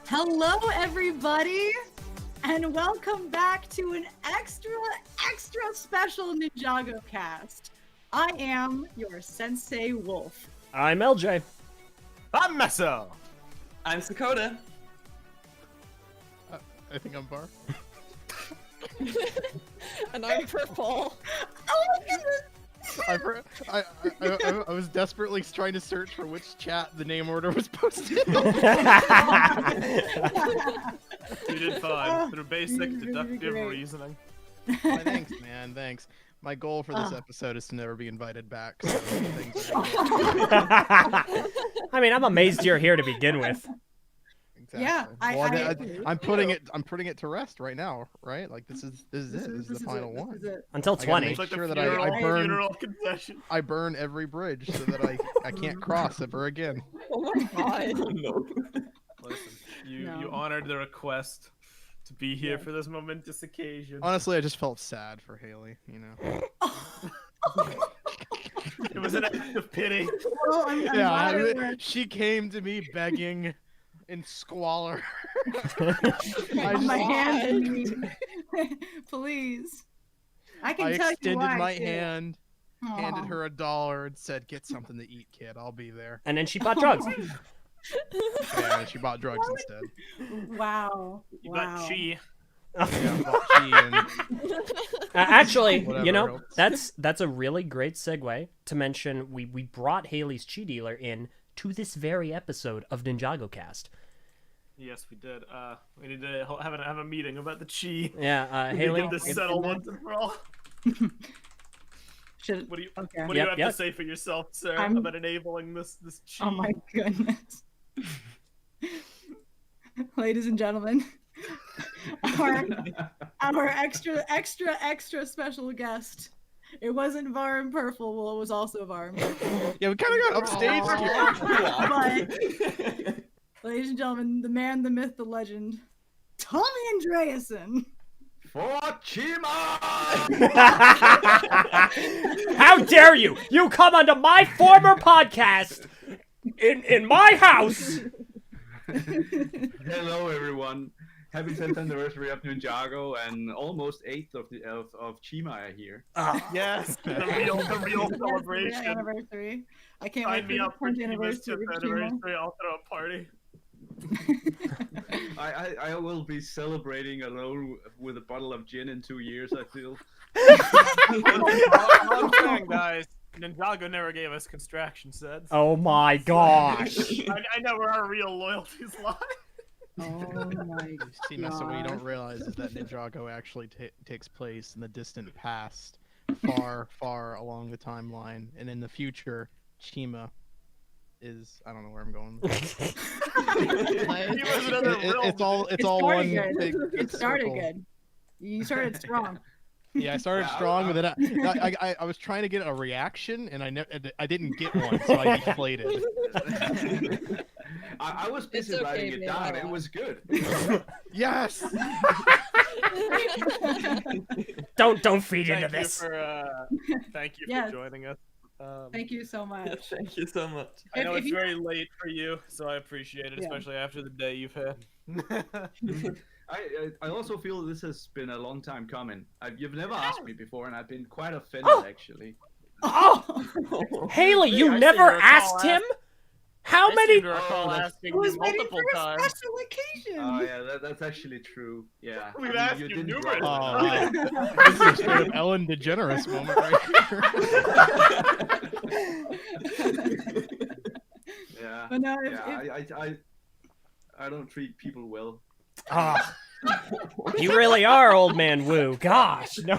Hello, everybody, and welcome back to an extra special NINJAGOcast. I am your Sensei Wolf. I'm LJ. I'm Meso. I'm Sakota. I think I'm Bar. And I'm Purple. Oh my goodness! I was desperately trying to search for which chat the name order was posted. You did fine through basic deductive reasoning. Thanks, man. Thanks. My goal for this episode is to never be invited back. So things are I mean, I'm amazed you're here to begin with. Exactly. Yeah, I'm putting it to rest right now, right? Like this is it. This is the final one. Until I gotta 20. make Like sure the that funeral concession. I burn every bridge so that I can't cross ever again. Oh my god. No. Listen, you honored the request to be here for this momentous occasion. Honestly, I just felt sad for Haley, you know. It was an act of pity. Oh, I'm glad it worked. She came to me begging in squalor. My hand, please. I can I tell you extended why, my too. hand, handed Aw. her $1, and said, "Get something to eat, kid. I'll be there." And then she bought drugs. Yeah, and she bought drugs instead. Wow. You wow. got chi. Yeah, I bought tea and Actually, Whatever you know, helps. that's a really great segue to mention we brought Haley's Chi Dealer in to this very episode of NINJAGOcast. Yes, we did. We need to have a meeting about the chi. Yeah, We Haley. need to settle once and for all. Should, What do you okay. What do you have Yep. to say for yourself, sir, I'm- about enabling this chi? Oh my goodness. Ladies and gentlemen, our extra special guest. It wasn't Var and Purple, well, it was also Var and Purple. yeah, we kind of got upstaged here. But, ladies and gentlemen, the man, the myth, the legend, Tommy Andreasen. For Chima! How dare you! You come onto my former podcast in my house. Hello, everyone. Happy 10th anniversary of Ninjago and almost 8th of Chima here. Yes, the real Yes, celebration. anniversary. I can't Sign wait me for up the for 10th Chima's anniversary 10th of Chima. anniversary. I'll throw a party. I will be celebrating alone with a bottle of gin in 2 years, I feel. All I'm saying, guys, Ninjago never gave us construction sets. Oh my gosh. I know where our real loyalties lie. Oh my See, Messa, what you don't God. realize is that Ninjago actually takes place in the distant past, far along the timeline, and in the future, Chima is I don't know where I'm going. He was another real It's all It one started big good. It started circle. good. You started strong. Yeah, I started Yeah, strong, but then I was trying to get a reaction, and I didn't get one, so I deflated. I was busy It's okay, writing it baby. down. It was good. Yes. Don't feed into Thank you this. for thank you Yes. for joining us. Thank you so much. Thank you so much. I know If it's you- very late for you, so I appreciate it, Yeah. especially after the day you've had. I also feel this has been a long time coming. You've never asked me before, and I've been quite offended, actually. Oh, Haley, you I never seem to recall asked him? How I many? seem to recall Oh, asking I was you waiting multiple for a times. special occasion. Oh yeah, that's actually true. Yeah. We've asked you didn't numerous drop it. times. Oh, this is a straight up Ellen DeGeneres moment right here. Yeah. But no, Yeah, I don't treat people well. Ah, you really are old man Woo. Gosh, no.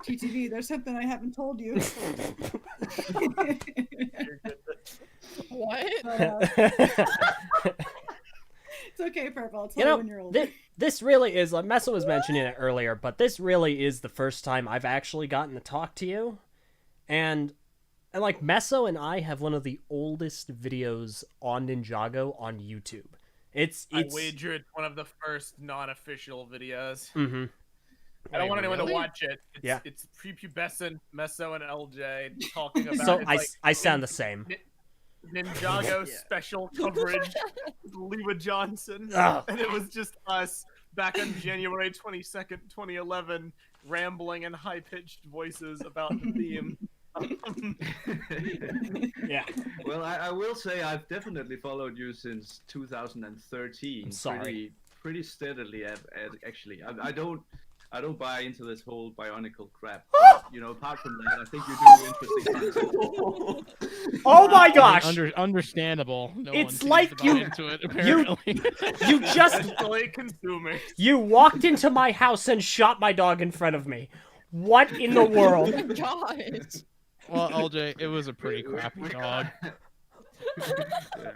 TTV, there's something I haven't told you. What? It's okay, Purple. I'll tell You you, know, when you're older. this really is, like Messa was mentioning it earlier, but this really is the first time I've actually gotten to talk to you. And like Meso and I have one of the oldest videos on Ninjago on YouTube. It's I wager it's one of the first non-official videos. Mm-hmm. I don't want anyone really? to watch it. It's, Yeah. It's prepubescent Meso and LJ talking about. So it's I like, I sound the same. Ninjago special coverage with Lewa Johnson, Ugh. and it was just us back on January 22nd, 2011, rambling in high-pitched voices about the theme. Yeah. Well, I will say I've definitely followed you since 2013. I'm sorry. Pretty steadily, actually. I don't buy into this whole Bionicle crap. You know, apart from that, I think you do interesting content. Oh my gosh! Understandable. No It's one seems like to buy you- into it, apparently. You just Mentally consuming. you walked into my house and shot my dog in front of me. What in the world? God. Well, LJ, it was a pretty crappy dog. Yeah.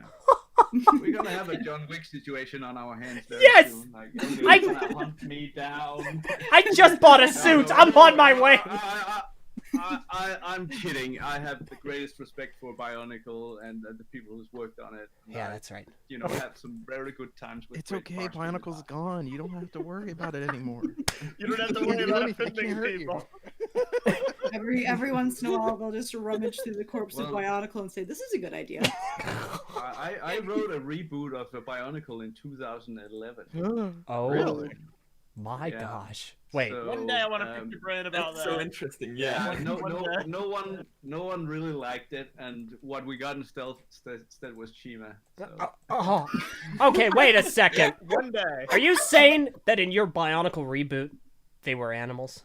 We're gonna have a John Wick situation on our hands very Yes! soon. Like, I- you're gonna hunt me down. I just bought a suit. I'm on my way. I'm kidding. I have the greatest respect for Bionicle and the people who's worked on it. And Yeah, I, that's right. you know, had some very good times with. It's great okay, parts with Bionicle's it. gone. You don't have to worry about it anymore. You don't have to Can't worry do about anything, it offending can't hurt you. people. Every once in a while, they'll just rummage through the corpse of Well- Bionicle and say, "This is a good idea." I wrote a reboot of a Bionicle in 2011. Oh, Really? my Yeah. gosh. Wait. So, One day I want to pick your brain about That's that. so interesting. Yeah, Yeah. no one really liked it, and what we got instead was Chima. So. Oh. Okay, wait a second. One day. Are you saying that in your Bionicle reboot, they were animals?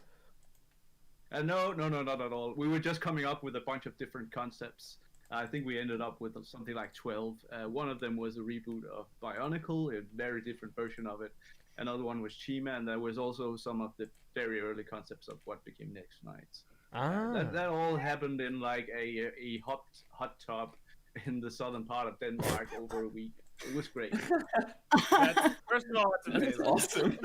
No, not at all. We were just coming up with a bunch of different concepts. I think we ended up with something like 12. One of them was a reboot of Bionicle, a very different version of it. Another one was Chima, and there was also some of the very early concepts of what became Next Knights. Ah. That all happened in like a hot tub in the southern part of Denmark over a week. It was great. First of all, that's That's amazing. awesome.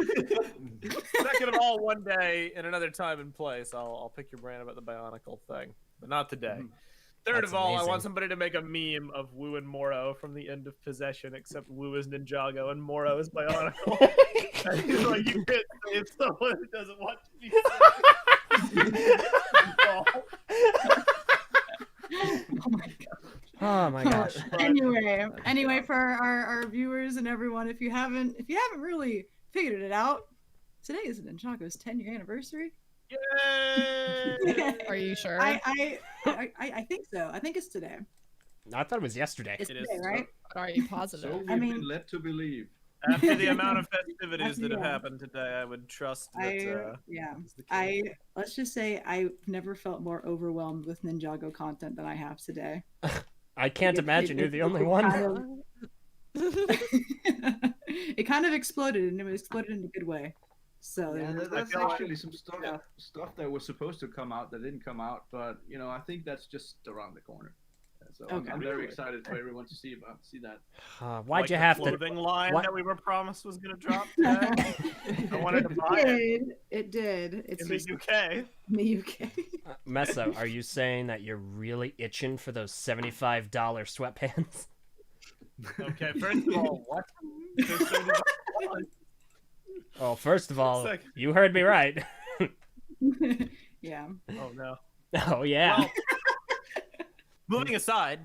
Second of all, one day in another time and place, I'll pick your brain about the Bionicle thing, but not today. Third That's of all, I amazing. want somebody to make a meme of Wu and Moro from the end of Possession, except Wu is Ninjago and Moro is Bionicle. And he's like, you can't save someone who doesn't want to be saved. Oh my gosh. Anyway, for our viewers and everyone, if you haven't really figured it out, today is Ninjago's 10-year anniversary. Yay! Are you sure? I think so. I think it's today. I thought it was yesterday. It's It today, is. right? Are you So positive? we've I mean- been led to believe. After the amount of festivities that have Yeah. happened today, I would trust that. Yeah. is the case. Let's just say I've never felt more overwhelmed with Ninjago content than I have today. I can't imagine you're the only one. It kind of exploded, and it exploded in a good way. So Yeah, there's- that's feel like- actually some stuff Yeah. stuff that was supposed to come out that didn't come out, but you know, I think that's just around the corner. So Okay. I'm very Really? excited for everyone to see that. Why'd Like you the have to? clothing line what- that we were promised was going to drop today? I wanted to buy it It did. It's in the just UK. in the UK. Messa, are you saying that you're really itching for those $75 sweatpants? Okay, first of all, what? They're $75. Well, first of all, It's like- you heard me right. Yeah. Oh no. Oh yeah. Well, moving aside,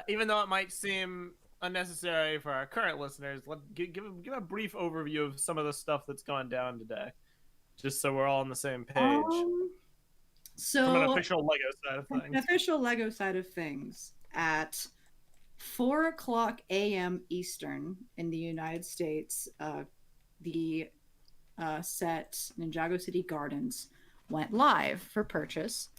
even though it might seem unnecessary for our current listeners, give a brief overview of some of the stuff that's gone down today, just so we're all on the same page from an So official Lego side of From things. the official Lego side of things, at 4:00 a.m. Eastern in the United States, the set Ninjago City Gardens went live for purchase.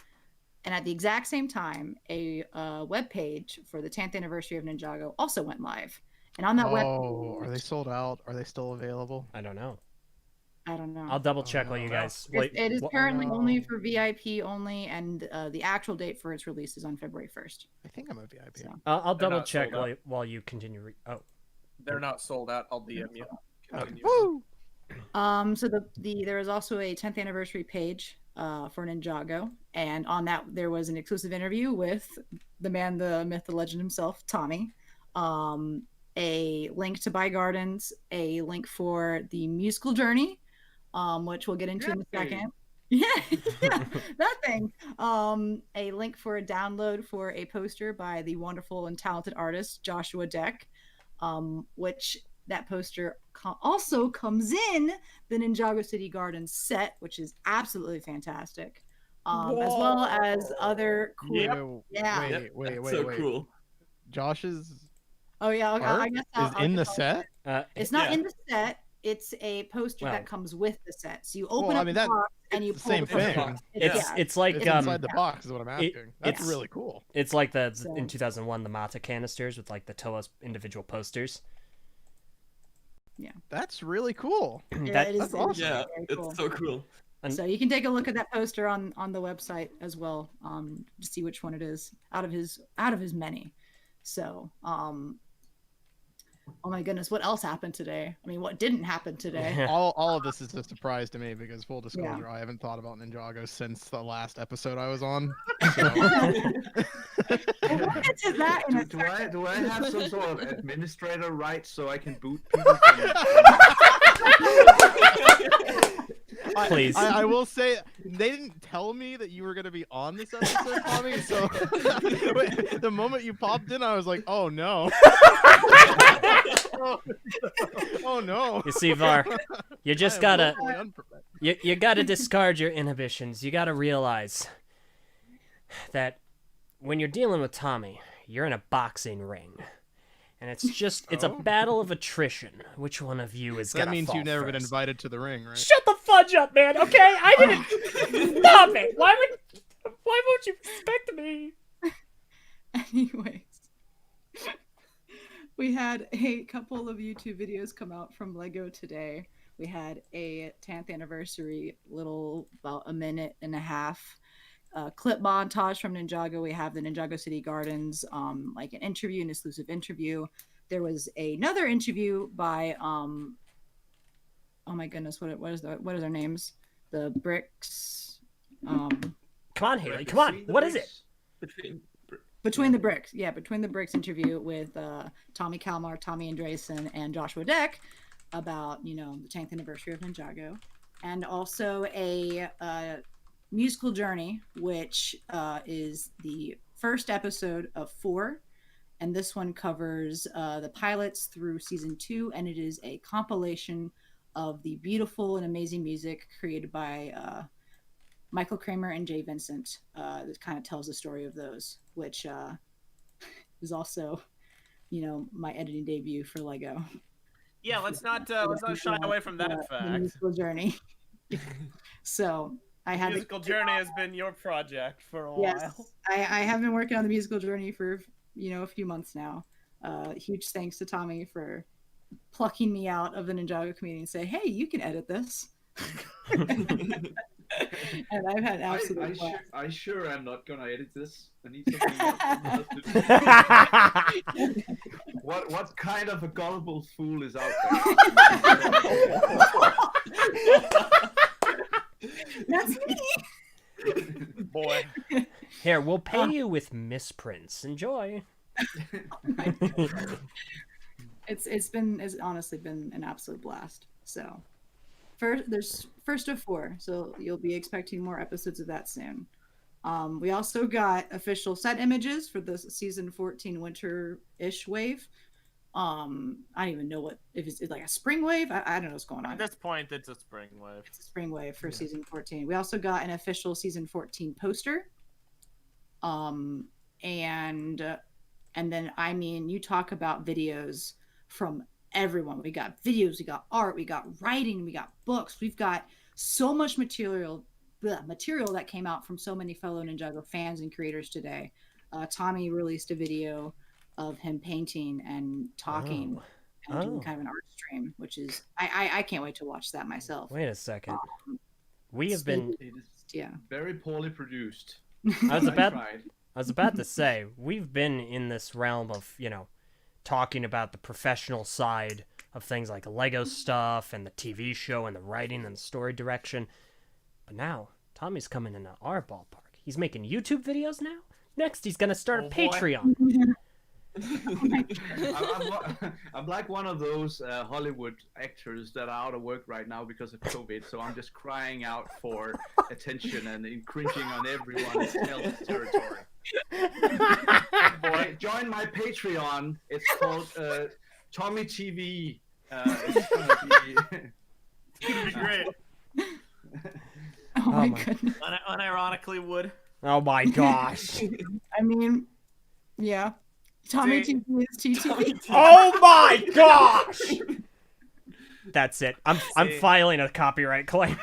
And at the exact same time, a web page for the 10th anniversary of Ninjago also went live. And on that web, Oh, are they sold out? Are they still available? I don't know. I don't know. I'll double check while you no. guys. It is what- currently no. only for VIP only, and the actual date for its release is on February 1st. I think I'm a VIP. So. I'll They're double not check sold out. while you continue. Oh, They're not sold out. I'll DM you. Continue. Woo! So there was also a 10th anniversary page for Ninjago, and on that there was an exclusive interview with the man, the myth, the legend himself, Tommy. A link to Buy Gardens, a link for the musical journey, which we'll get into in a Yay. second. Yeah, yeah, that thing. A link for a download for a poster by the wonderful and talented artist Joshua Deck, which that poster also comes in the Ninjago City Gardens set, which is absolutely fantastic. As well as other cool. Yeah. Wait. Cool. Josh's Oh yeah. art I guess is in the set. It's not in the set. It's a poster that comes with the set. So you open up the box and you pull same the poster thing. out. It's like It's inside the box is what I'm asking. That's really cool. It's like in 2001 the Mata canisters with like the Toa's individual posters. Yeah, that's really cool. That's awesome. Yeah, cool. it's so cool. So you can take a look at that poster on the website as well, to see which one it is out of his many. So, oh my goodness, what else happened today? I mean, what didn't happen today? all of this is a surprise to me because full disclosure, I haven't thought about Ninjago since the last episode I was on. So. We'll get to that in a second. Do I have some sort of administrator rights so I can boot people Please. I will say they didn't tell me that you were going to be on this episode, Tommy. So the moment you popped in, I was like, "Oh no! Oh no!" You see, Var, you just gotta you gotta discard your inhibitions. You gotta realize that when you're dealing with Tommy, you're in a boxing ring. And it's a battle of attrition. Which one of you is gonna That means fall you've never first? been invited to the ring, right? Shut the fudge up, man. Okay, I didn't. Stop it. Why won't you respect me? Anyways, we had a couple of YouTube videos come out from Lego today. We had a 10th anniversary, about a minute and a half clip montage from Ninjago. We have the Ninjago City Gardens, like an interview, an exclusive interview. There was another interview by oh my goodness, what are their names? The Bricks. Come on, Haley. Come on. What is it? Between the Bricks. Yeah, Between the Bricks interview with Tommy Kalmar, Tommy Andreasen, and Joshua Deck about, the 10th anniversary of Ninjago. And also a musical journey, which is the first episode of 4, and this one covers the pilots through season 2, and it is a compilation of the beautiful and amazing music created by Michael Kramer and Jay Vincent. That kind of tells the story of those, which is also, my editing debut for Lego. Yeah, let's not shy away from that fact. The musical journey. So I had musical journey has been your project for a while. I have been working on the musical journey for a few months now. Huge thanks to Tommy for plucking me out of the Ninjago community and say, hey, you can edit this. And I've had absolute I sure am not gonna edit this. I need something else to do. What kind of a gullible fool is out there? That's me. Boy. Here, we'll pay you with misprints. Enjoy. It's honestly been an absolute blast. So there's first of 4, so you'll be expecting more episodes of that soon. We also got official set images for the season 14 winter-ish wave. I don't even know if it's like a spring wave. I don't know what's going on. At this point, it's a spring wave. It's a spring wave for season 14. We also got an official season 14 poster. And then, you talk about videos from everyone. We got videos, we got art, we got writing, we got books. We've got so much material that came out from so many fellow Ninjago fans and creators today. Tommy released a video of him painting and talking and doing kind of an art stream, which is I can't wait to watch that myself. Wait a second. We have been very poorly produced. I was about to say, we've been in this realm of, talking about the professional side of things like Lego stuff and the TV show and the writing and the story direction. But now, Tommy's coming into our ballpark. He's making YouTube videos now? Next, he's going to start a Patreon. I'm like one of those Hollywood actors that are out of work right now because of COVID, so I'm just crying out for attention and infringing on everyone's health territory. Boy, join my Patreon. It's called Tommy TV. It's It'd be great. Oh my my- goodness. Unironically would. Oh my gosh. I mean, yeah. Tommy See- TV is TTV. Oh my gosh. That's it. I'm See. filing a copyright claim.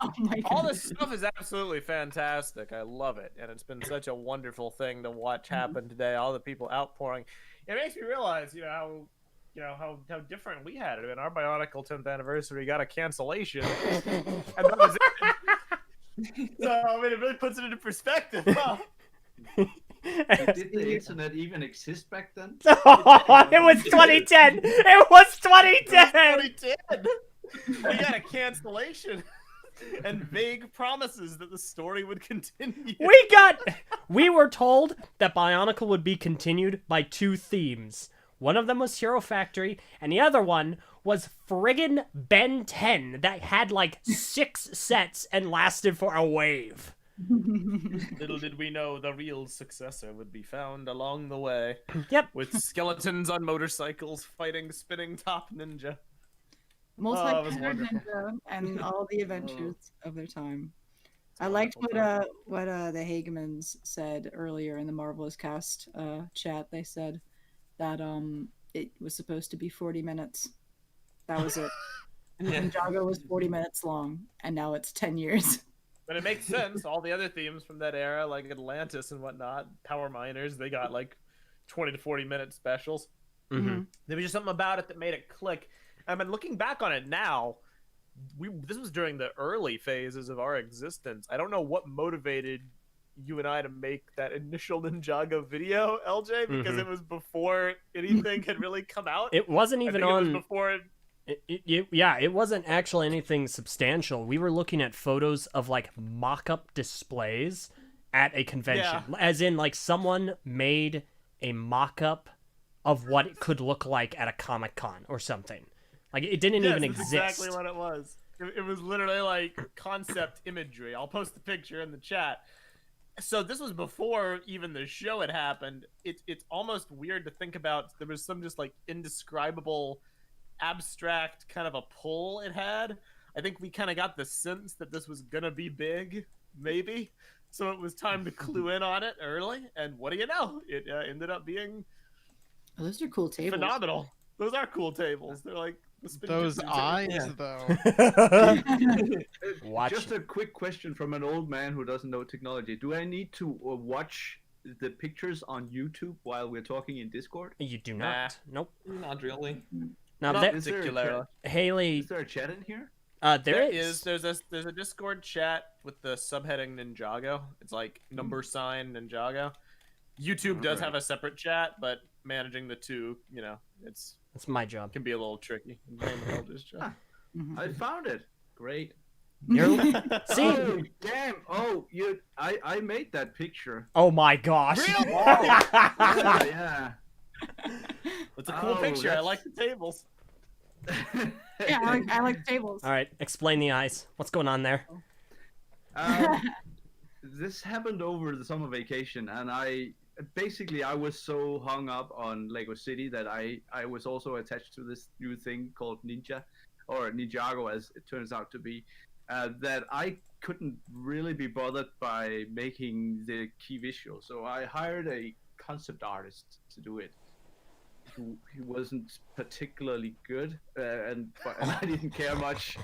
Oh my All goodness. this stuff is absolutely fantastic. I love it, and it's been such a wonderful thing to watch happen today. All the people outpouring. It makes me realize, how different we had it. And our Bionicle 10th anniversary got a cancellation, and that was it. So I mean, it really puts it into perspective. Huh? Did the internet even exist back then? It was 2010. It was 2010. 2010. We got a cancellation and vague promises that the story would continue. We were told that Bionicle would be continued by 2 themes. One of them was Hero Factory, and the other one was friggin' Ben 10 that had like 6 sets and lasted for a wave. Little did we know the real successor would be found along the way. Yep. With skeletons on motorcycles fighting spinning top ninja. it was Multi-colored wonderful. ninja and all the adventures of their time. I a liked wonderful what the Hagemans said earlier in the Marvelous Cast chat. They said that it was supposed to be 40 minutes. That was it. And Yeah. Ninjago was 40 minutes long, and now it's 10 years. But it makes sense. All the other themes from that era, like Atlantis and whatnot, Power Miners, they got like 20 to 40 minute specials. Mm-hmm. There was just something about it that made it click. I mean, looking back on it now, this was during the early phases of our existence. I don't know what motivated you and I to make that initial Ninjago video, LJ, because it was before anything had really come out. It wasn't I even think it on. was before. It wasn't actually anything substantial. We were looking at photos of like mock-up displays at a convention, as in like someone made a mock-up of what it could look like at a Comic-Con or something. Like it didn't even That's exist. exactly what it was. It was literally like concept imagery. I'll post the picture in the chat. So this was before even the show had happened. It's almost weird to think about. There was some just like indescribable, abstract kind of a pull it had. I think we kind of got the sense that this was gonna be big, maybe. So it was time to clue in on it early. And what do you know? It ended up being Oh, those are cool tables. phenomenal. Those are cool tables. They're like the spinning Those gypsy eyes, tables. though. Watch Just a quick question from an old man who doesn't know technology. Do I need to watch the pictures on YouTube while we're talking in Discord? You do not. Nope. Not really. Now Not there, Is there a particularly. Haley, Is there a chat in here? there is. There's a Discord chat with the subheading Ninjago. It's like number sign Ninjago. YouTube does have a separate chat, but managing the two, it's That's my job. can be a little tricky. I found it. Great. You're, see? Oh, damn. Oh, I made that picture. Oh my gosh. Yeah. It's a cool Oh, picture. I that's- like the tables. Yeah, I like tables. All right, explain the eyes. What's going on there? This happened over the summer vacation, and I was so hung up on Lego City that I was also attached to this new thing called Ninjago, as it turns out to be, that I couldn't really be bothered by making the key visual. So I hired a concept artist to do it. He wasn't particularly good, and I didn't care much.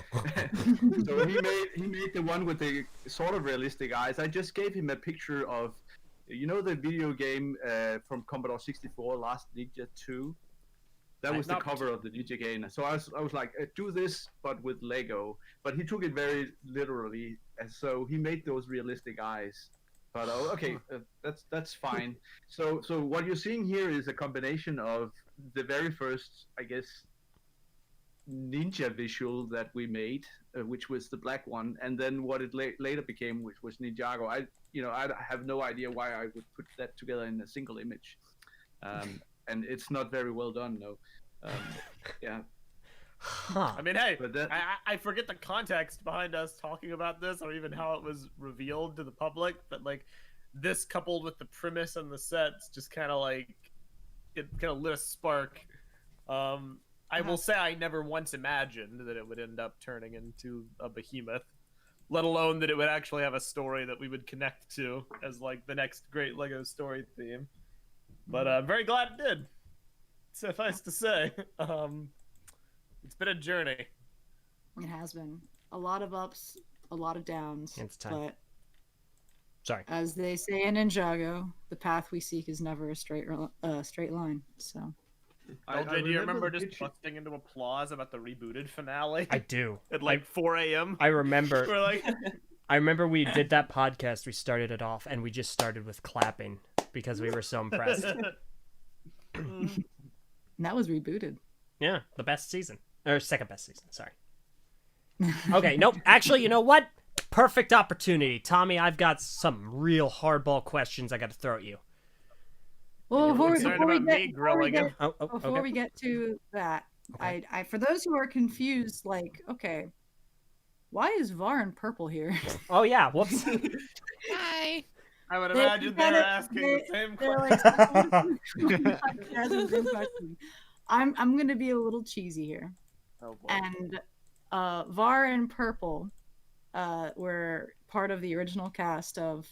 So he made the one with the sort of realistic eyes. I just gave him a picture of, the video game from Commodore 64, Last Ninja 2. That was the cover of the Ninja game. So I was like, do this, but with Lego. But he took it very literally, and so he made those realistic eyes. But okay, that's fine. So what you're seeing here is a combination of the very first, I guess, ninja visual that we made, which was the black one, and then what it later became, which was Ninjago. I have no idea why I would put that together in a single image. and it's not very well done, though. Yeah, Huh. I mean, hey, but that I forget the context behind us talking about this, or even how it was revealed to the public. But like, this coupled with the premise and the sets, just kind of like it kind of lit a spark. I will say I never once imagined that it would end up turning into a behemoth, let alone that it would actually have a story that we would connect to as like the next great Lego story theme. But I'm very glad it did. Suffice to say, it's been a journey. It has been a lot of ups, a lot of downs. It's time. But Sorry. as they say in Ninjago, the path we seek is never a straight line. So. LJ, do you remember just busting into applause about the rebooted finale? I do. At like 4 a.m. I remember. We're like, I remember we did that podcast. We started it off, and we just started with clapping because we were so impressed. And that was rebooted. Yeah, the best season. Or second best season, sorry. Okay, nope. Actually, you know what? Perfect opportunity. Tommy, I've got some real hardball questions I got to throw at you. Well, You're concerned about me grilling him. before we get to that, Okay. I for those who are confused, like, okay, why is Var in purple here? Oh, yeah, whoops. Hi. I would They imagine they're kinda- asking the same They're question. like, asking the same question. I'm gonna be a little cheesy here, Oh, boy. and Var and Purple were part of the original cast of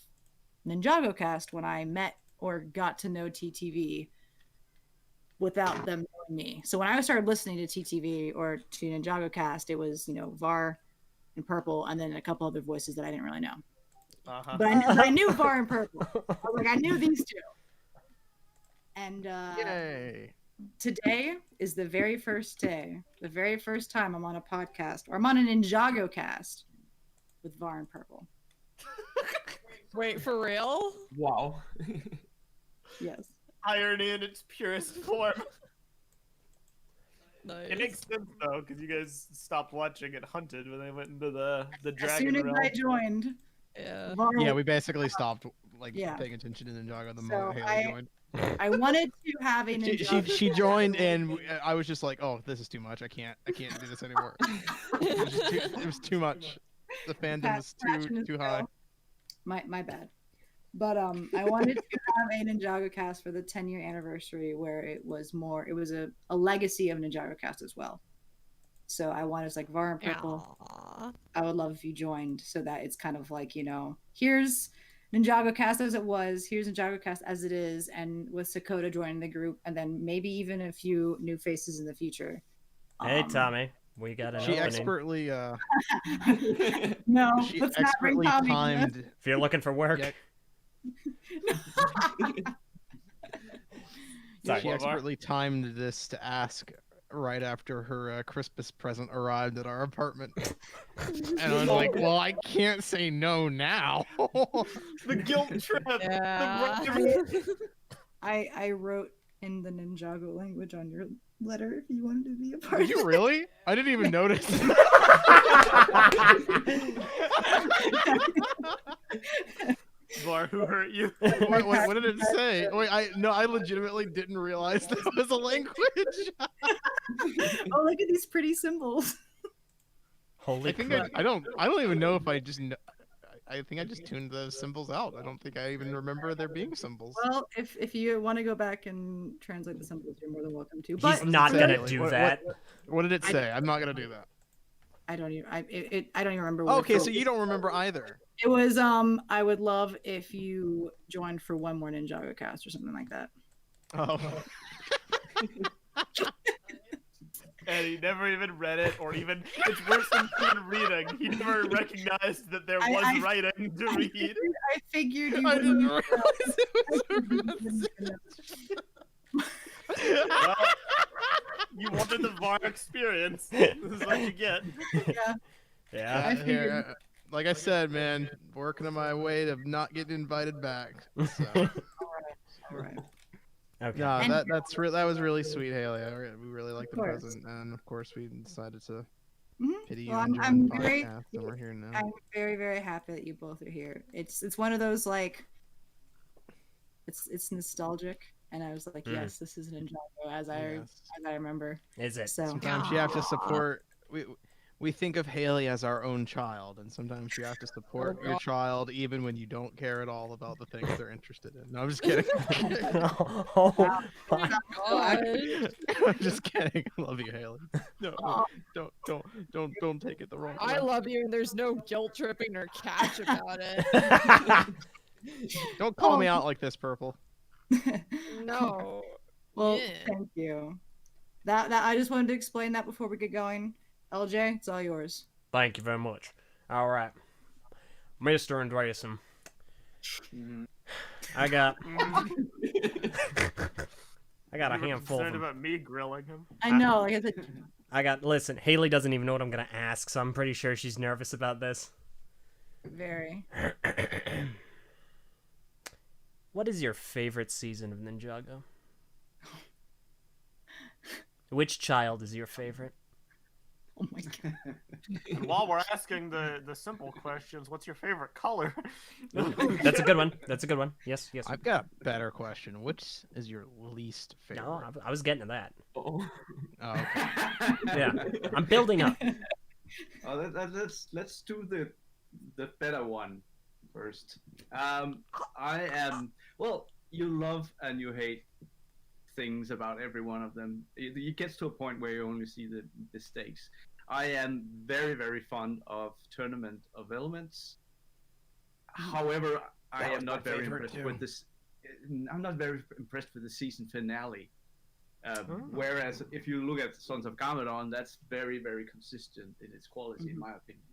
NinjagoCast when I met or got to know TTV without them knowing me. So when I started listening to TTV or to NinjagoCast, it was, Var and Purple, and then a couple other voices that I didn't really know. Uh-huh. But I knew Var and Purple. I was like, I knew these two. And Yay! today is the very first day, the very first time I'm on a podcast, or I'm on a NinjagoCast with Var and Purple. Wait, for real? Wow. Yes. Irony in its purest form. Nice. It makes sense though, because you guys stopped watching it Hunted when they went into the As dragon soon as realm. I joined, Yeah. Var Yeah, we basically stopped Yeah. paying attention to Ninjago the So moment Haley joined. I wanted to have a Ninjago. She joined and I was just like, oh, this is too much. I can't do this anymore. It was too much. The fandom was Scratching his too high. tail. My bad. But I wanted to have a NinjagoCast for the 10-year anniversary where it was a legacy of NinjagoCast as well. So I wanted, like, Var and Purple. Aw. I would love if you joined so that it's kind of like, here's NinjagoCast as it was, here's NinjagoCast as it is, and with Sakota joining the group, and then maybe even a few new faces in the future. Hey, Tommy. We got an She opening. expertly No, she let's not bring expertly Tommy into timed If you're looking for work. Yeah. Sorry. she What, Var? expertly timed this to ask right after her Christmas present arrived at our apartment. And I was like, well, I can't say no now. The guilt trip. Yeah. I wrote in the Ninjago language on your letter if you wanted to be a part Did of you really? I didn't even notice. Var, who hurt you? Wait, what did it say? Wait, I legitimately didn't realize that was a language. Oh, look at these pretty symbols. Holy I think crap. I don't even know if I just I think I just tuned those symbols out. I don't think I even remember there being symbols. Well, if you want to go back and translate the symbols, you're more than welcome to. He's But not What going does to it say? do What- that. What did it say? I'm not gonna do that. I don't even. I don't even remember. What Okay, it so you don't remember either. It was I would love if you joined for one more NinjagoCast or something like that. Oh. And he never even read it, or even it's worse than even reading. He never recognized that there was I- writing to read. I figured you I didn't wouldn't. realize it was a message. Well, you wanted the VAR experience. This is what you get. Yeah. Yeah. I figured- Like I said, man, working on my way to not getting invited back. So. All right. Okay. No, And- that was really sweet, Haley. We really liked the course. present, and of course we decided to Mhm. pity you Well, and I'm join the very- podcast, and we're here now. I'm very, very happy that you both are here. It's one of those, like, it's nostalgic. and I was like, Mm. yes, this is Ninjago as I Yes. remember. Is it? So Sometimes you have to support. We think of Haley as our own child, and sometimes you have to support Oh, your God. child even when you don't care at all about the things they're interested in. No, I'm just kidding. Oh, my. God. I'm just kidding. I love you, Haley. No, don't take it the wrong way. I love you, and there's no guilt tripping or catch about it. Don't call me out like this, Purple. No. well, Yeah. thank you. That I just wanted to explain that before we get going. LJ, it's all yours. Thank you very much. All right, Mr. Andreasen. Mhm. I got Mm. I got a You were handful of concerned them. about me grilling him. I know, like I said, Listen, Haley doesn't even know what I'm gonna ask, so I'm pretty sure she's nervous about this. very. What is your favorite season of Ninjago? Which child is your favorite? Oh my god. And while we're asking the simple questions, what's your favorite color? That's a good one. That's a good one. Yes, yes. I've got a better question. Which is your least favorite? No, I was getting to that. Oh. Oh, okay. Yeah, I'm building up. Let's do the better one first. I am you love and you hate things about every one of them. It gets to a point where you only see the stakes. I am very, very fond of Tournament of Elements. However, I That was am my not very favorite impressed too. with this. I'm not very impressed with the season finale. Whereas if you look at Sons of Garmadon, that's very, very consistent in its quality, in my opinion.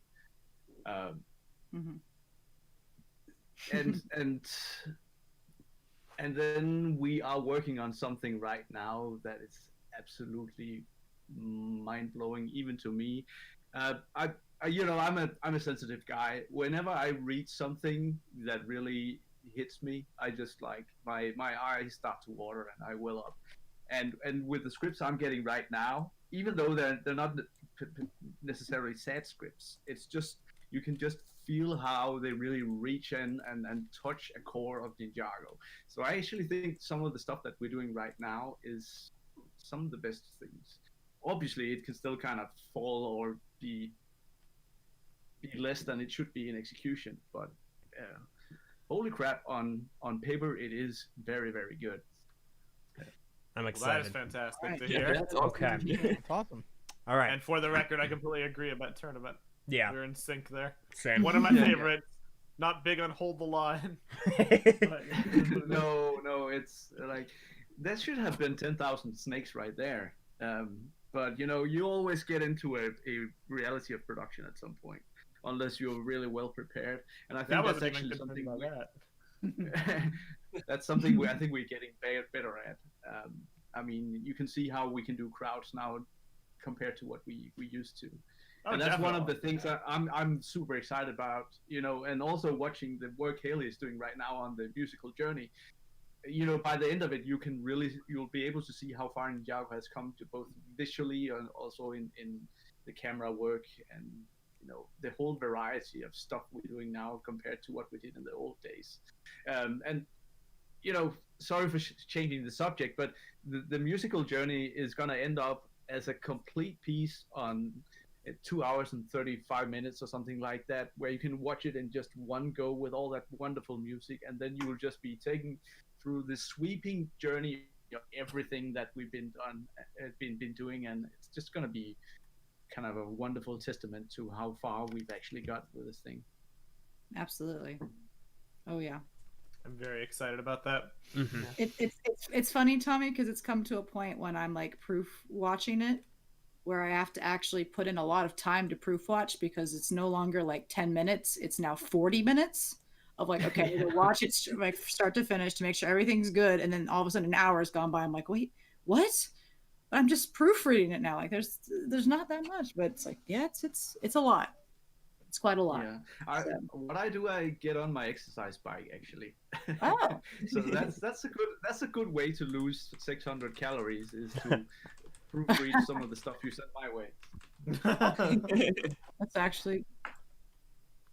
And then we are working on something right now that is absolutely mind blowing, even to me. I'm a sensitive guy. Whenever I read something that really hits me, I just like my eyes start to water and I well up. And with the scripts I'm getting right now, even though they're not necessarily sad scripts, it's just you can just feel how they really reach in and touch a core of Ninjago. So I actually think some of the stuff that we're doing right now is some of the best things. Obviously, it can still kind of fall or be less than it should be in execution, but holy crap, on paper it is very, very good. I'm Well, that excited. is fantastic Alright. to Yeah, hear. that's awesome. Okay. It's awesome. All right. And for the record, I completely agree about Tournament. Yeah. We're in sync there. Same. One of my favorites. Not big on Hold the Line. But... no, it's like that should have been 10,000 snakes right there. But you always get into a reality of production at some point, unless you're really well prepared. And I think that that's wasn't even actually concerned something about that. that's something I think we're getting better at. I mean, you can see how we can do crowds now compared to what we used to. Oh, And that's one of the definitely. things that I'm super excited about, and also watching the work Haley is doing right now on the musical journey. By the end of it, you'll be able to see how far Ninjago has come to both visually and also in the camera work and the whole variety of stuff we're doing now compared to what we did in the old days. Sorry for changing the subject, but the musical journey is going to end up as a complete piece on 2 hours and 35 minutes or something like that, where you can watch it in just one go with all that wonderful music, and then you will just be taken through this sweeping journey of everything that we've been doing, and it's just going to be kind of a wonderful testament to how far we've actually got with this thing. Absolutely. Oh yeah. I'm very excited about that. Mm-hmm. It's funny, Tommy, because it's come to a point when I'm like proof watching it, where I have to actually put in a lot of time to proof watch because it's no longer like 10 minutes. It's now 40 minutes of like, okay, I need to watch it like start to finish to make sure everything's good. And then all of a sudden an hour has gone by. I'm like, wait, what? But I'm just proofreading it now. Like there's not that much, but it's like, yeah, it's a lot. It's quite a lot. Yeah. What I do, I get on my exercise bike actually. Oh. So that's a good way to lose 600 calories is to proofread some of the stuff you sent my way. That's actually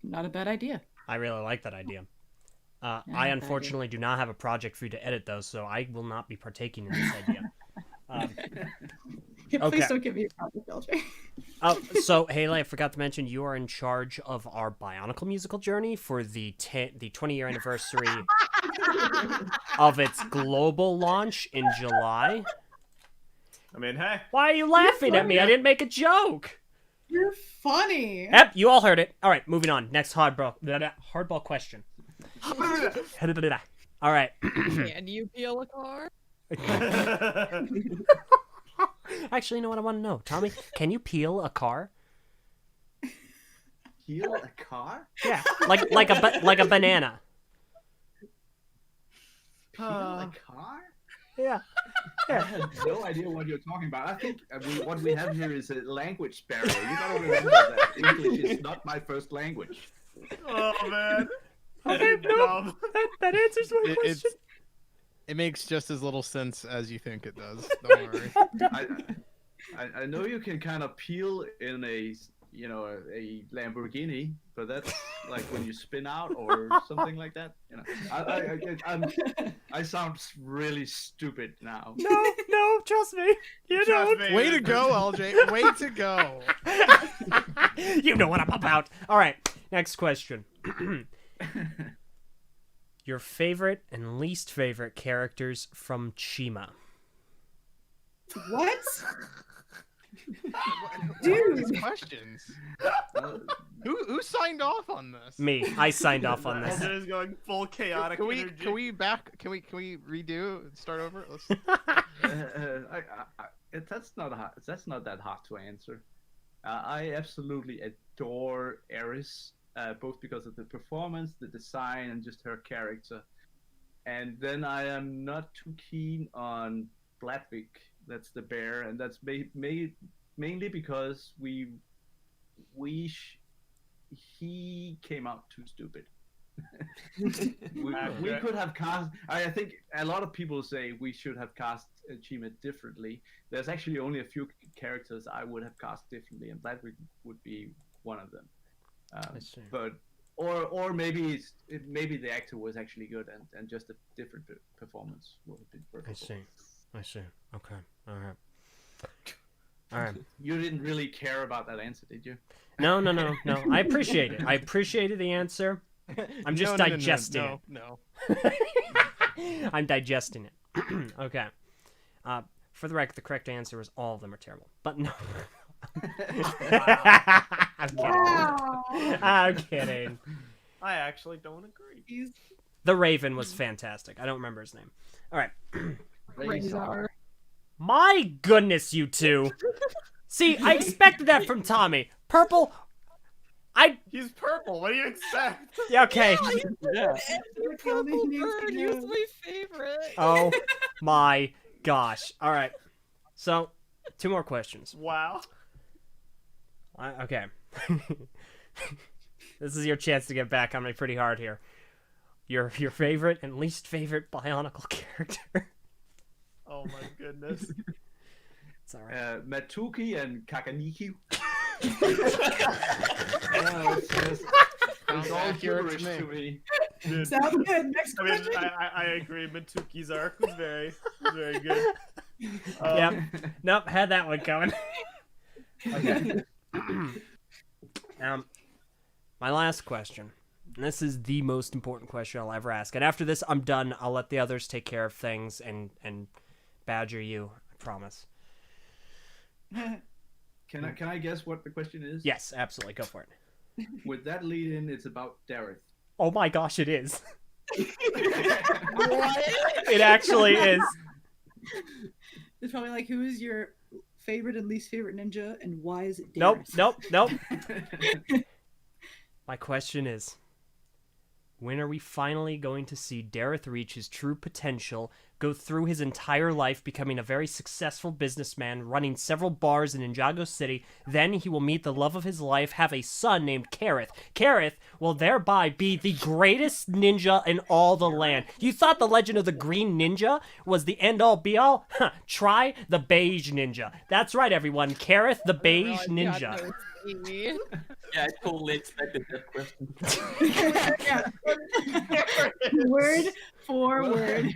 not a bad idea. I really like that idea. I unfortunately do not have a project for you to edit those, so I will not be partaking in this idea. Please Okay. don't give me a project, LJ. So Haley, I forgot to mention you are in charge of our Bionicle musical journey for the 20-year anniversary of its global launch in July. I mean, hey. Why are you laughing at me? I didn't make a joke. You're funny. Yep, you all heard it. All right, moving on. Next hardball question. All right. Can you peel a car? Actually, you know what I want to know, Tommy? Can you peel a car? Peel a car? Yeah, like a banana. Peel a car? Yeah. I had no idea what you're talking about. I think what we have here is a language barrier. You gotta remember that English is not my first language. Oh man. Okay, no, that answers my question. It makes just as little sense as you think it does. Don't worry. I know you can kind of peel in a Lamborghini, but that's like when you spin out or something like that. You know, I sound really stupid now. No, trust me. You Trust don't. me. Way to go, LJ. Way to go. You know what I'm about. All right, next question. Your favorite and least favorite characters from Chima. What? Dude, these questions. Who signed off on this? Me. I signed off on this. Alden is going full chaotic energy. Can we redo? Start over. Let's... That's not that hard to answer. I absolutely adore Eris, both because of the performance, the design, and just her character. And then I am not too keen on Bladvik. That's the bear, and that's mainly because he came out too stupid. we could have cast. I think a lot of people say we should have cast Chima differently. There's actually only a few characters I would have cast differently, and Bladvik would be one of them. But or maybe maybe the actor was actually good, and just a different performance would have been perfect. I see. Okay. All right. You didn't really care about that answer, did you? No. I appreciate it. I appreciated the answer. I'm just digesting it. No. I'm digesting it. Okay. For the record, the correct answer was all of them are terrible. But no. I'm kidding. I actually don't agree. The Raven was fantastic. I don't remember his name. All right. Razor. My goodness, you two. See, I expected that from Tommy. Purple. He's purple. What do you expect? Yeah, okay. Yeah. Purple bird. He was my favorite. Oh my gosh. All right. So, 2 more questions. Wow. Okay. This is your chance to get back on me pretty hard here. Your favorite and least favorite Bionicle character. Oh my goodness. It's all right. Matuki and Kakaniki. It's all gibberish to me. Sounds good. Next I mean, question. I agree. Matuki's arc was very good. Yep. Nope. Had that one coming. Okay. My last question. And this is the most important question I'll ever ask. And after this, I'm done. I'll let the others take care of things and badger you. I promise. Can I guess what the question is? Yes, absolutely. Go for it. With that lead in, it's about Dareth. Oh my gosh, it is. What? It actually is. It's probably like, who is your favorite and least favorite ninja, and why is it Nope. Dareth? My question is, when are we finally going to see Dareth reach his true potential, go through his entire life becoming a very successful businessman, running several bars in Ninjago City. Then he will meet the love of his life, have a son named Kareth. Kareth will thereby be the greatest ninja in all the land. You thought the legend of the Green Ninja was the end-all be-all? Huh, try the Beige Ninja. That's right, everyone. Kareth the Beige Ninja. Yeah, I totally expected that question. Word for word.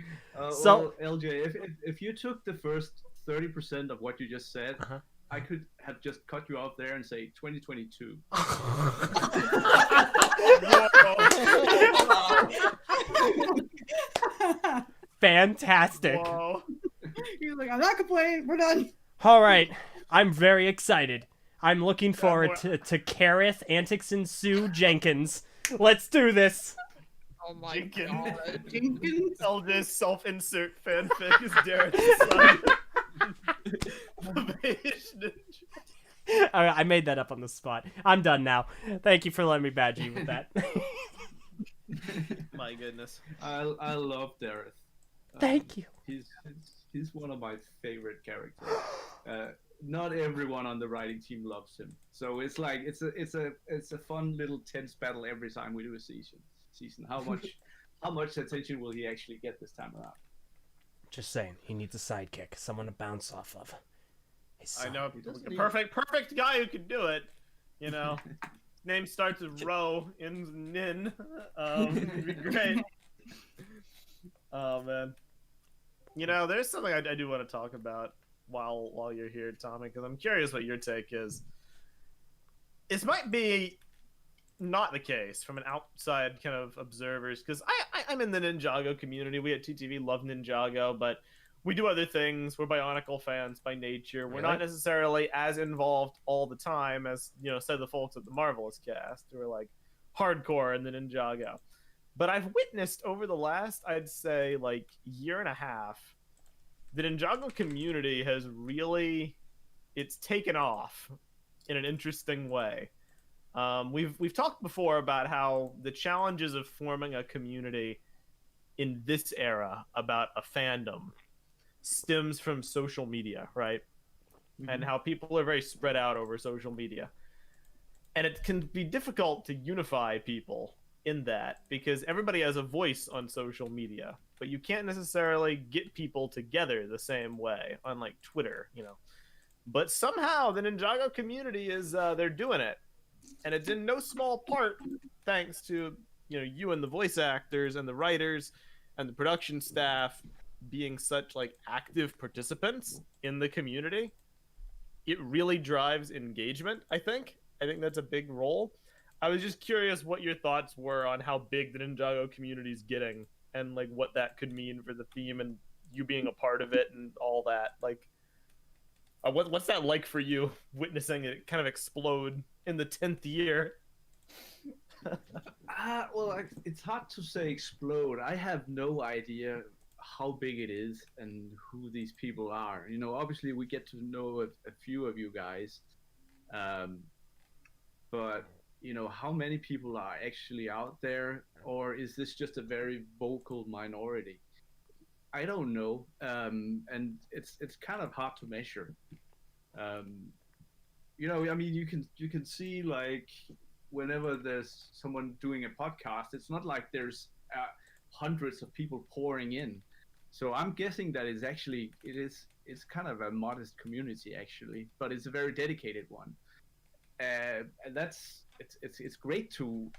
So- LJ, if you took the first 30% of what you just said, I could have just cut you off there and say 2022. Fantastic. Whoa. He's like, I'm not complaining. We're done. All right. I'm very excited. I'm looking forward to Kareth Antics Sue Jenkins. Let's do this. Oh my Jenkins. god. Jenkins. LJ's self-insert fanfic is Darren's son. The Beige Ninja. All right, I made that up on the spot. I'm done now. Thank you for letting me badge you with that. My goodness. I love Dareth. Thank you. He's one of my favorite characters. Not everyone on the writing team loves him, so it's like it's a fun little tense battle every time we do a season. How much attention will he actually get this time around? Just saying, he needs a sidekick, someone to bounce off of. I know a perfect guy who could do it. You know, name starts with Ro, ends with Nin. It'd be great. Oh man. You know, there's something I do want to talk about while you're here, Tommy, because I'm curious what your take is. This might be not the case from an outside kind of observers, because I'm in the Ninjago community. We at TTV love Ninjago, but we do other things. We're Bionicle fans by nature. We're not necessarily as involved all the time as, you know, say the folks at the Marvelous cast who are like hardcore in the Ninjago. But I've witnessed over the last, I'd say, like year and a half, the Ninjago community has really, it's taken off in an interesting way. We've talked before about how the challenges of forming a community in this era about a fandom stems from social media, right? Mm-hmm. And how people are very spread out over social media. And it can be difficult to unify people in that because everybody has a voice on social media, but you can't necessarily get people together the same way on like Twitter, you know. But somehow the Ninjago community is they're doing it. And it's in no small part thanks to, you know, you and the voice actors and the writers and the production staff being such like active participants in the community. It really drives engagement, I think. I think that's a big role. I was just curious what your thoughts were on how big the Ninjago community is getting and like what that could mean for the theme and you being a part of it and all that. Like, what's that like for you, witnessing it kind of explode in the 10th year? Well, it's hard to say explode. I have no idea how big it is and who these people are. You know, obviously we get to know a few of you guys, but you know, how many people are actually out there, or is this just a very vocal minority? I don't know, and it's kind of hard to measure. You know, I mean, you can see like whenever there's someone doing a podcast, it's not like there's hundreds of people pouring in. So I'm guessing that it's kind of a modest community actually, but it's a very dedicated one, and it's great to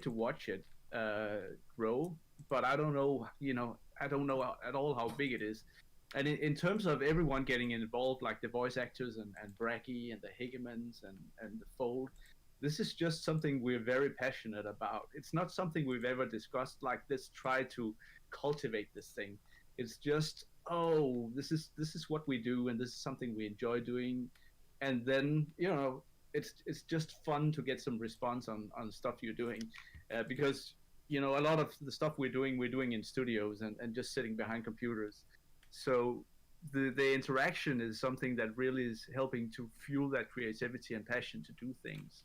watch it grow. But I don't know, you know, I don't know at all how big it is. And in terms of everyone getting involved, like the voice actors and Bracky and the Higemans and the Fold, this is just something we're very passionate about. It's not something we've ever discussed like this, try to cultivate this thing. It's just, oh, this is what we do, and this is something we enjoy doing. And then, you know, it's just fun to get some response on stuff you're doing, because, you know, a lot of the stuff we're doing in studios and just sitting behind computers. So the interaction is something that really is helping to fuel that creativity and passion to do things.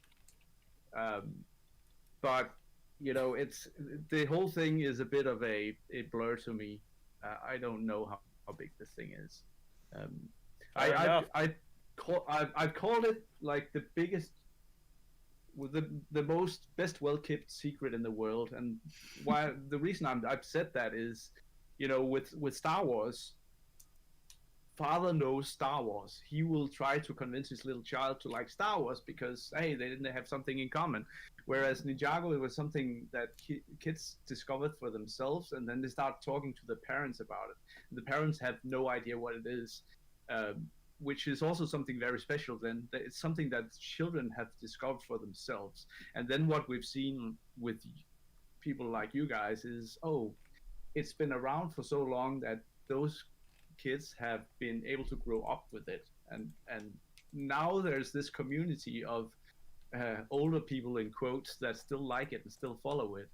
But, you know, the whole thing is a bit of a blur to me. I don't know how big this thing is. Fair enough. I've called it like the biggest, the most best well kept secret in the world. And why the reason I've said that is, with Star Wars, father knows Star Wars. He will try to convince his little child to like Star Wars because, hey, they didn't have something in common. Whereas Ninjago, it was something that kids discovered for themselves, and then they start talking to the parents about it. The parents have no idea what it is, which is also something very special. Then it's something that children have discovered for themselves. And then what we've seen with people like you guys is, it's been around for so long that those kids have been able to grow up with it, and now there's this community of older people in quotes that still like it and still follow it,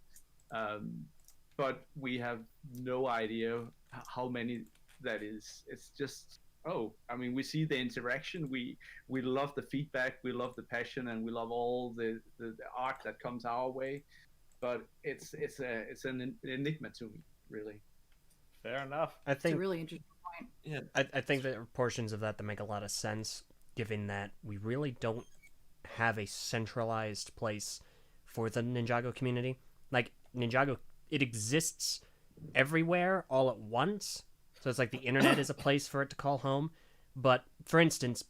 but we have no idea how many that is. It's just we see the interaction, we love the feedback, we love the passion, and we love all the art that comes our way, but it's an enigma to me, really. Fair enough. I It's think a really interesting point. Yeah. I think there are portions of that make a lot of sense, given that we really don't have a centralized place for the Ninjago community. Like, Ninjago, it exists everywhere all at once, so it's like the internet is a place for it to call home. But, for instance,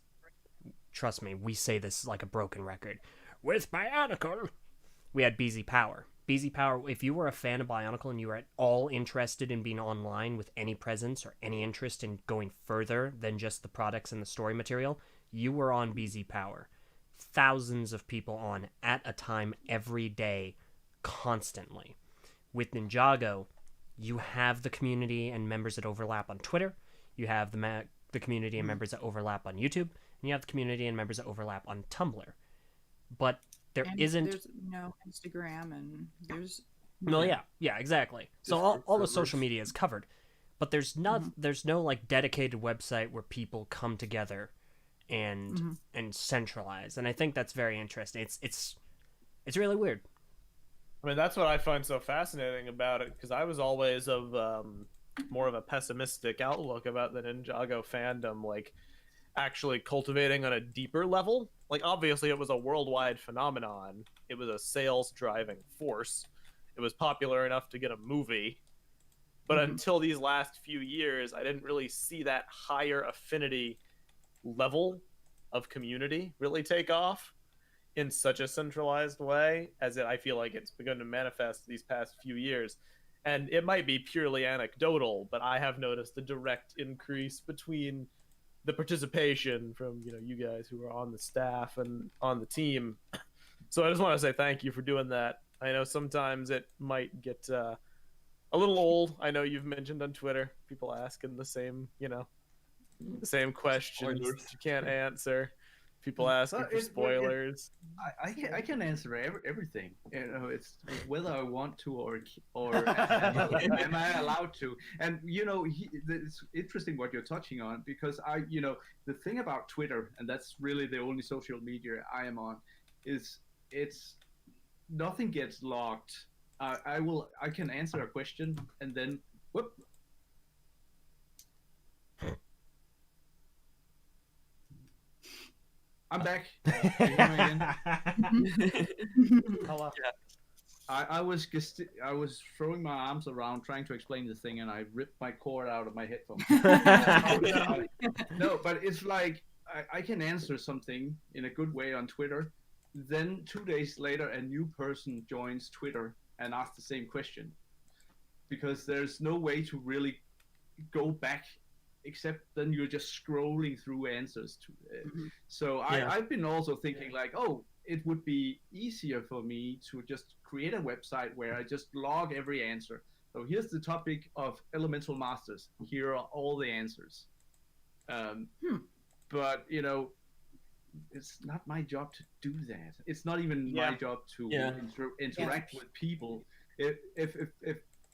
trust me, we say this like a broken record. With Bionicle, we had BZ Power. BZ Power, if you were a fan of Bionicle and you were at all interested in being online with any presence or any interest in going further than just the products and the story material, you were on BZ Power. Thousands of people on at a time every day, constantly. With Ninjago, you have the community and members that overlap on Twitter, you have the community and members that overlap on YouTube, and you have the community and members that overlap on Tumblr. But there's no Instagram, and there's no, yeah, exactly. So all the social media is covered, but there's no like dedicated website where people come together and centralize, and I think that's very interesting. It's really weird. I mean, that's what I find so fascinating about it, because I was always of more of a pessimistic outlook about the Ninjago fandom, like actually cultivating on a deeper level. Like, obviously it was a worldwide phenomenon. It was a sales driving force. It was popular enough to get a movie. But until these last few years, I didn't really see that higher affinity level of community really take off in such a centralized way as I feel like it's begun to manifest these past few years. And it might be purely anecdotal, but I have noticed a direct increase between the participation from you guys who are on the staff and on the team. So I just want to say thank you for doing that. I know sometimes it might get a little old. I know you've mentioned on Twitter people asking the same questions that you can't answer. People asking for spoilers. I can answer everything. It's whether I want to or am I allowed to. And it's interesting what you're touching on, because the thing about Twitter, and that's really the only social media I am on, is it's nothing gets logged. I can answer a question and then whoop. I'm back. Hello. Yeah. I was throwing my arms around trying to explain the thing, and I ripped my cord out of my headphones. No, but it's like I can answer something in a good way on Twitter. Then 2 days later, a new person joins Twitter and asks the same question, because there's no way to really go back, except then you're just scrolling through answers to it. So I've been also thinking like, it would be easier for me to just create a website where I just log every answer. So here's the topic of Elemental Masters. Here are all the answers. But it's not my job to do that. It's not even my job to interact with people.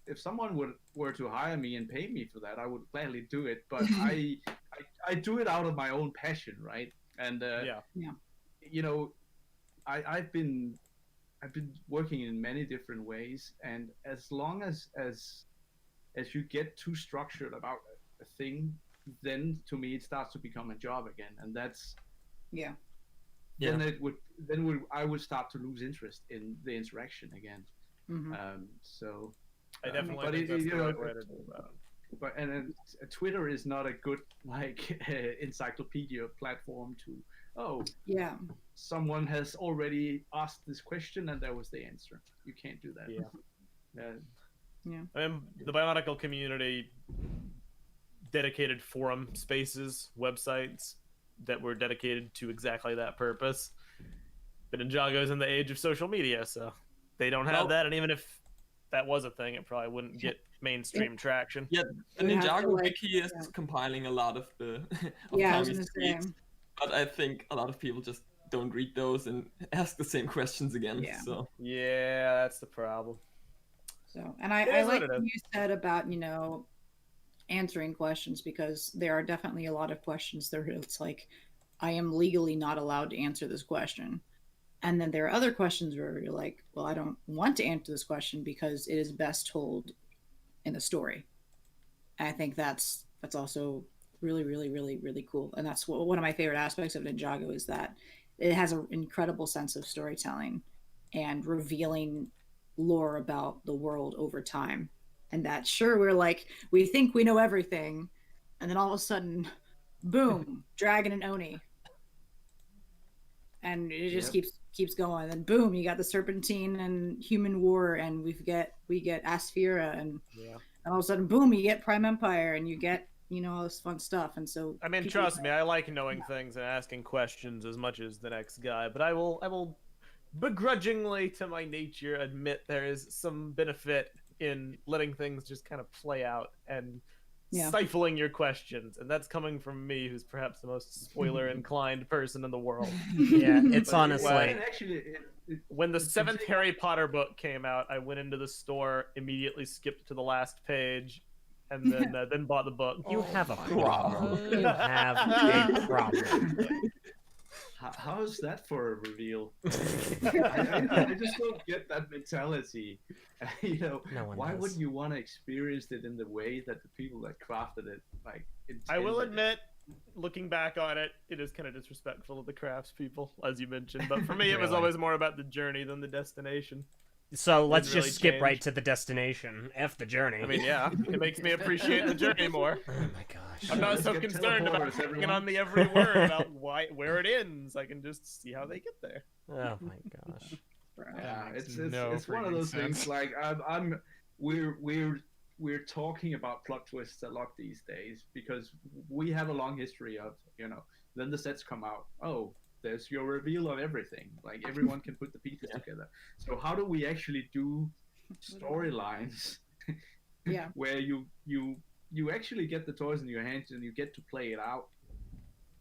If someone were to hire me and pay me for that, I would gladly do it. But I do it out of my own passion, right? And I've been working in many different ways, and as long as as you get too structured about a thing, then to me it starts to become a job again, and that's Yeah. then I would start to lose interest in the interaction again. Hmm. So I definitely but think it- that's you the know, right way to do that. but and then Twitter is not a good like encyclopedia platform to Yeah. someone has already asked this question and that was the answer. You can't do that. Yeah. Yeah. I mean, the Bionicle community dedicated forum spaces, websites that were dedicated to exactly that purpose. But Ninjago's in the age of social media, so they don't have Well- that. And even if that was a thing, it probably wouldn't get mainstream traction. Yeah, the We have to, Ninjago like, wiki is yeah. compiling a lot of the Yeah, I was Tommy's gonna say. tweets, but I think a lot of people just don't read those and ask the same questions again. Yeah. So Yeah, that's the problem. So, and It I is like what it what is. you said about, answering questions, because there are definitely a lot of questions that it's like, I am legally not allowed to answer this question. And then there are other questions where you're like, well, I don't want to answer this question because it is best told in the story. And I think that's also really, really, really, really cool. And that's one of my favorite aspects of Ninjago is that it has an incredible sense of storytelling and revealing lore about the world over time. And that, sure, we think we know everything, and then all of a sudden, boom, dragon and Oni. And it just keeps going. And boom, you got the Serpentine and Human War, and we get Asphira, and all of a sudden, boom, you get Prime Empire, and you get all this fun stuff. And so, I mean, trust me, I like knowing things and asking questions as much as the next guy, but I will begrudgingly, to my nature, admit there is some benefit in letting things just kind of play out and stifling your questions, and that's coming from me, who's perhaps the most spoiler-inclined person in the world. Yeah, it's But honestly. actually, When the 7th Harry Potter book came out, I went into the store, immediately skipped to the last page, and then bought the book. You have a problem. You have a problem. How is that for a reveal? I just don't get that mentality. No one why does. wouldn't you want to experience it in the way that the people that crafted it I will intended it? admit, looking back on it, it is kind of disrespectful of the craftspeople, as you mentioned. But for me, it was Really? always more about the journey than the destination. So let's Didn't just really skip right change. to the destination. F the journey. I mean, yeah, it makes me appreciate the journey more. Oh my gosh. I'm not Let's so get concerned about teleporters, clicking everyone. on the every word about where it ends. I can just see how they get there. Oh my gosh. Yeah, makes it's no it's one of freaking those sense. things. Like we're talking about plot twists a lot these days because we have a long history of then the sets come out. Oh, there's your reveal of everything. Like everyone can put the pieces together. So how do we actually do storylines Yeah. where you actually get the toys in your hands and you get to play it out,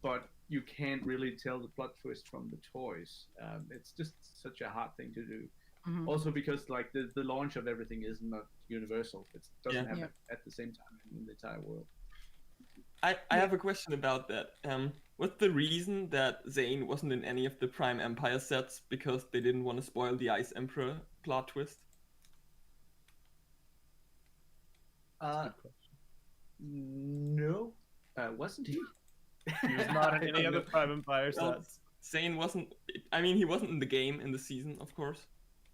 but you can't really tell the plot twist from the toys. It's just such a hard thing to do. Mhm. Also because like the launch of everything is not universal. It doesn't Yeah. happen Yeah. at the same time in the entire world. I have a question about that. What's the reason that Zane wasn't in any of the Prime Empire sets? Because they didn't want to spoil the Ice Emperor plot twist? No, wasn't he? He was not in I any don't other know. Prime Empire Well, sets. Zane wasn't. I mean, he wasn't in the game in the season, of course.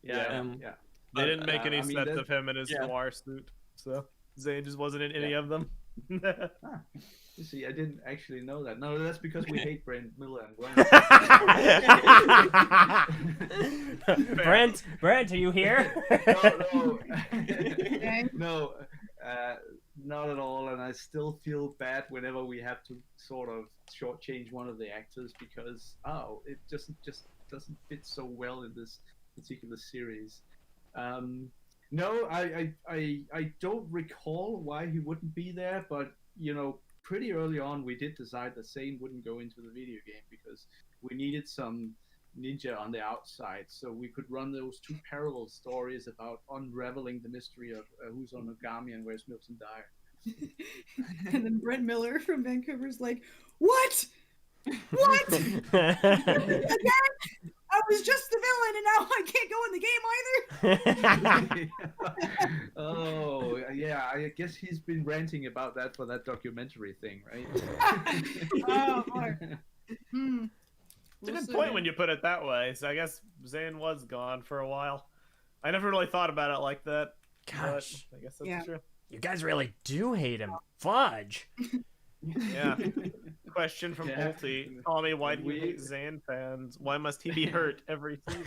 Yeah. Yeah. They didn't make any I mean, sets that- of him in his yeah. noir suit, so Zane just wasn't in any of them. You see, I didn't actually know that. No, that's because we hate Brent Miller and Ron. Brent, are you here? No, Okay. no, not at all. And I still feel bad whenever we have to sort of shortchange one of the actors because it just doesn't fit so well in this particular series. No, I don't recall why he wouldn't be there, but pretty early on we did decide that Zane wouldn't go into the video game because we needed some ninja on the outside, so we could run those two parallel stories about unraveling the mystery of who's on Ogami and where's Milton Dyer. And then Brent Miller from Vancouver's like, what? What? Again? I was just the villain, and now I can't go in the game either. Oh, yeah. I guess he's been ranting about that for that documentary thing, right? Oh, boy. It's a good point when you put it that way. So I guess Zane was gone for a while. I never really thought about it like that. Gosh. But I guess that's true. You guys really do hate him. Fudge. Yeah. Question from Ulti. Tommy, why do you hate Zane fans? Why must he be hurt every season?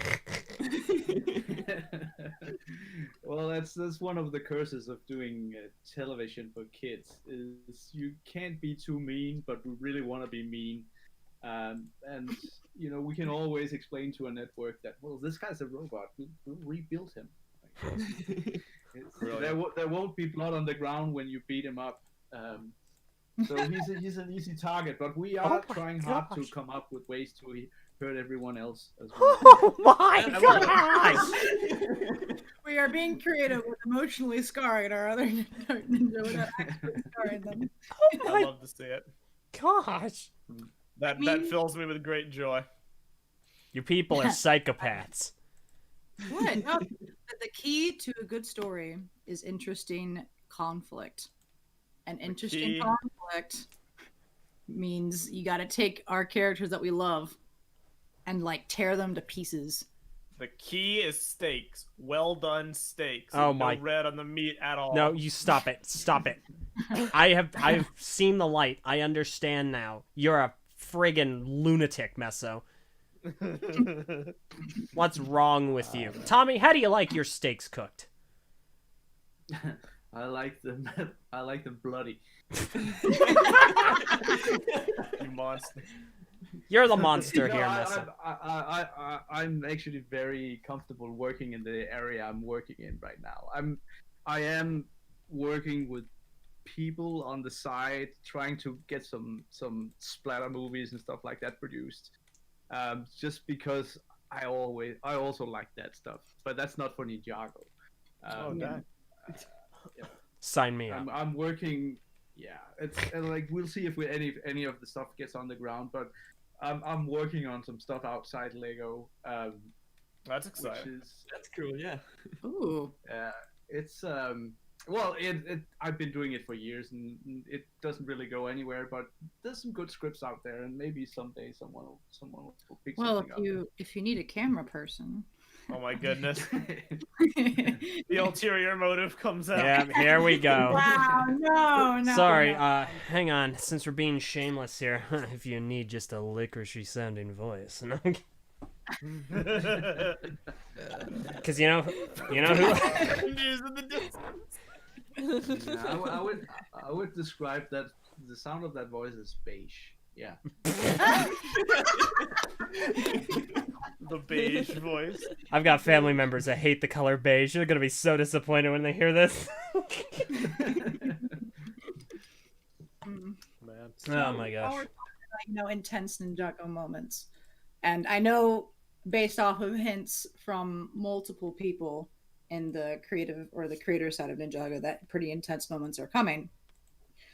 Well, that's one of the curses of doing television for kids. Is you can't be too mean, but we really want to be mean. And you know, we can always explain to a network that, well, this guy's a robot. We'll rebuild him. There won't be blood on the ground when you beat him up. So he's an easy target, but we are trying hard to come up with ways to hurt everyone else as well. Oh my gosh! We are being creative with emotionally scarring our other ninja without actually scarring them. I love to see it. Gosh. That fills me with great joy. You people are psychopaths. What? No, the key to a good story is interesting conflict. And interesting conflict means you got to take our characters that we love and like tear them to pieces. The key is steaks. Well done steaks. Oh no my! red on the meat at all. No, you stop it! Stop it! I've seen the light. I understand now. You're a friggin' lunatic, Meso. What's wrong with you, Tommy? How do you like your steaks cooked? I like them. I like them bloody. You monster. You're the monster here, Meso. I'm actually very comfortable working in the area I'm working in right now. I am working with people on the side, trying to get some splatter movies and stuff like that produced. Just because I also like that stuff, but that's not for Ninjago. Damn. Sign me up. I'm working. Yeah, it's like we'll see if any of the stuff gets on the ground, but I'm working on some stuff outside Lego. That's exciting. That's cool. Yeah. Ooh. It's well, I've been doing it for years, and it doesn't really go anywhere. But there's some good scripts out there, and maybe someday someone will pick something up. Well, if you need a camera person. Oh my goodness. The ulterior motive comes out. Yeah, here we go. Wow, no. Sorry, hang on. Since we're being shameless here, if you need just a licoricey sounding voice. Because you know who. Yeah, I would describe that the sound of that voice is beige. Yeah. The beige voice. I've got family members that hate the color beige. They're gonna be so disappointed when they hear this. Man. Oh my gosh. Intense Ninjago moments. And I know, based off of hints from multiple people in the creative or the creator side of Ninjago, that pretty intense moments are coming.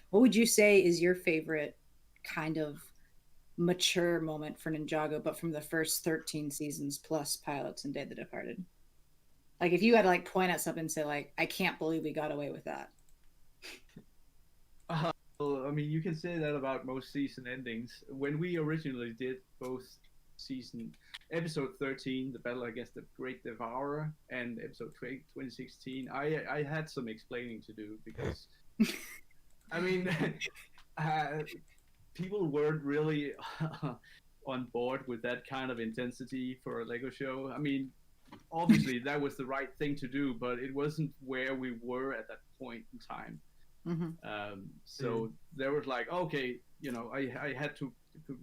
What would you say is your favorite kind of mature moment for Ninjago, but from the first 13 seasons plus pilots and Day of the Departed? Like, if you had to like point at something and say like, I can't believe we got away with that. Well, I mean, you can say that about most season endings. When we originally did both episode 13, the battle against the Great Devourer, and episode 2016, I had some explaining to do because, I mean, people weren't really on board with that kind of intensity for a Lego show. I mean, obviously that was the right thing to do, but it wasn't where we were at that point in time. So there was like, okay, I had to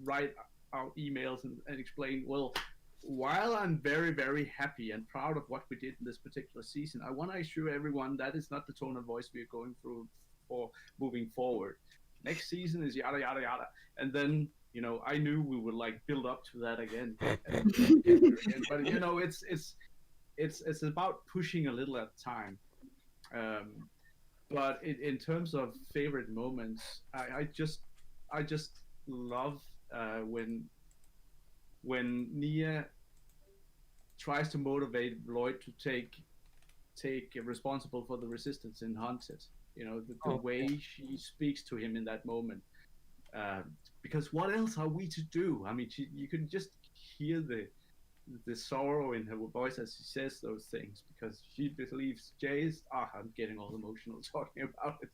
write out emails and explain, well, while I'm very, very happy and proud of what we did in this particular season, I want to assure everyone that is not the tone of voice we're going through for moving forward. Next season is yada yada yada, and then I knew we would like build up to that again. But it's about pushing a little at a time. But in terms of favorite moments, I just love when Nia tries to motivate Lloyd to take responsible for the resistance in Haunted. You know, the way she speaks to him in that moment. Because what else are we to do? I mean, you can just hear the sorrow in her voice as she says those things, because she believes Jay is. I'm getting all emotional talking about it.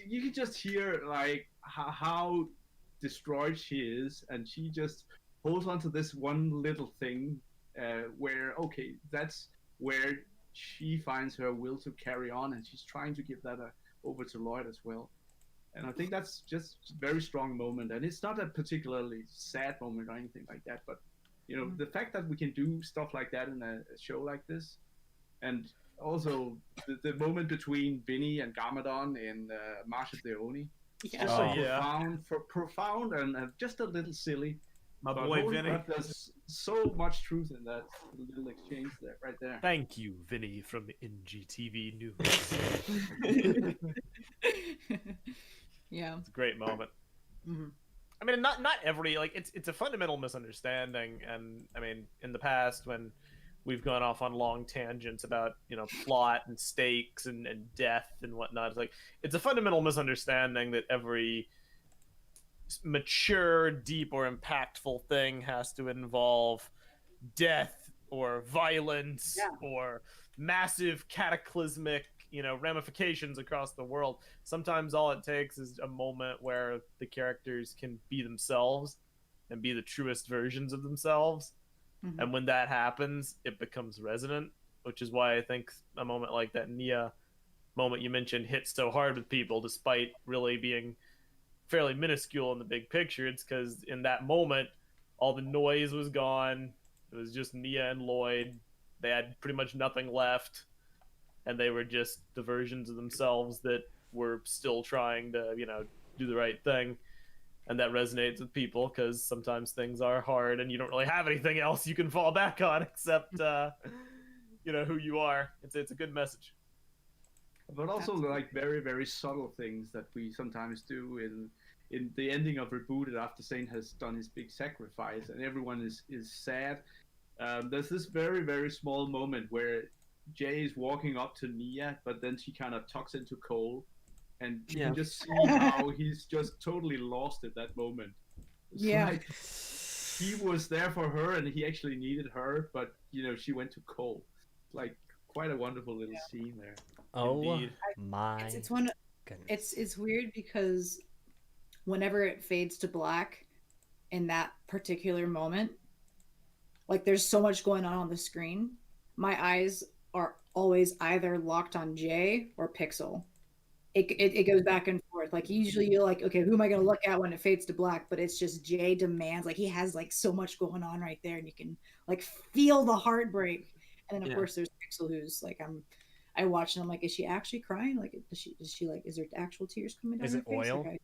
You can just hear like how destroyed she is, and she just holds on to this one little thing where that's where she finds her will to carry on, and she's trying to give that over to Lloyd as well. And I think that's just a very strong moment, and it's not a particularly sad moment or anything like that, but you know, the fact that we can do stuff like that in a show like this, and also the moment between Vinny and Garmadon in March of the Oni, it's just so profound and just a little silly. My boy Vinny. There's so much truth in that little exchange there, right there. Thank you, Vinny from NGTV News. Yeah, it's a great moment. Mm-hmm. I mean, not every, like, it's a fundamental misunderstanding, and I mean, in the past when we've gone off on long tangents about, you know, plot and stakes and death and whatnot, it's a fundamental misunderstanding that every mature, deep, or impactful thing has to involve death or violence or massive cataclysmic, you know, ramifications across the world. Sometimes all it takes is a moment where the characters can be themselves and be the truest versions of themselves. Mm-hmm. And when that happens, it becomes resonant, which is why I think a moment like that Nia moment you mentioned hits so hard with people, despite really being fairly minuscule in the big picture. It's because in that moment, all the noise was gone. It was just Nia and Lloyd. They had pretty much nothing left. And they were just the versions of themselves that were still trying to, you know, do the right thing. And that resonates with people because sometimes things are hard and you don't really have anything else you can fall back on except, you know, who you are. It's a good message. But also, like, very, very subtle things that we sometimes do in the ending of Rebooted after Zane has done his big sacrifice and everyone is sad. There's this very, very small moment where Jay is walking up to Nia, but then she kind of tucks into Cole, and you can just see how he's just totally lost at that moment. It's like he was there for her, and he actually needed her, but you know she went to Cole. Like quite a wonderful little scene there. Oh Indeed. my! It's one. Goodness. It's weird because whenever it fades to black in that particular moment, like there's so much going on the screen, my eyes are always either locked on Jay or Pixel. It goes back and forth. Like usually you're like, okay, who am I going to look at when it fades to black? But it's just Jay demands. Like he has like so much going on right there, and you can like feel the heartbreak. And then of course there's Pixel, who's like, I watched and I'm like, is she actually crying? Like, is she like, is there actual tears coming down? Is it her face? oil? Like,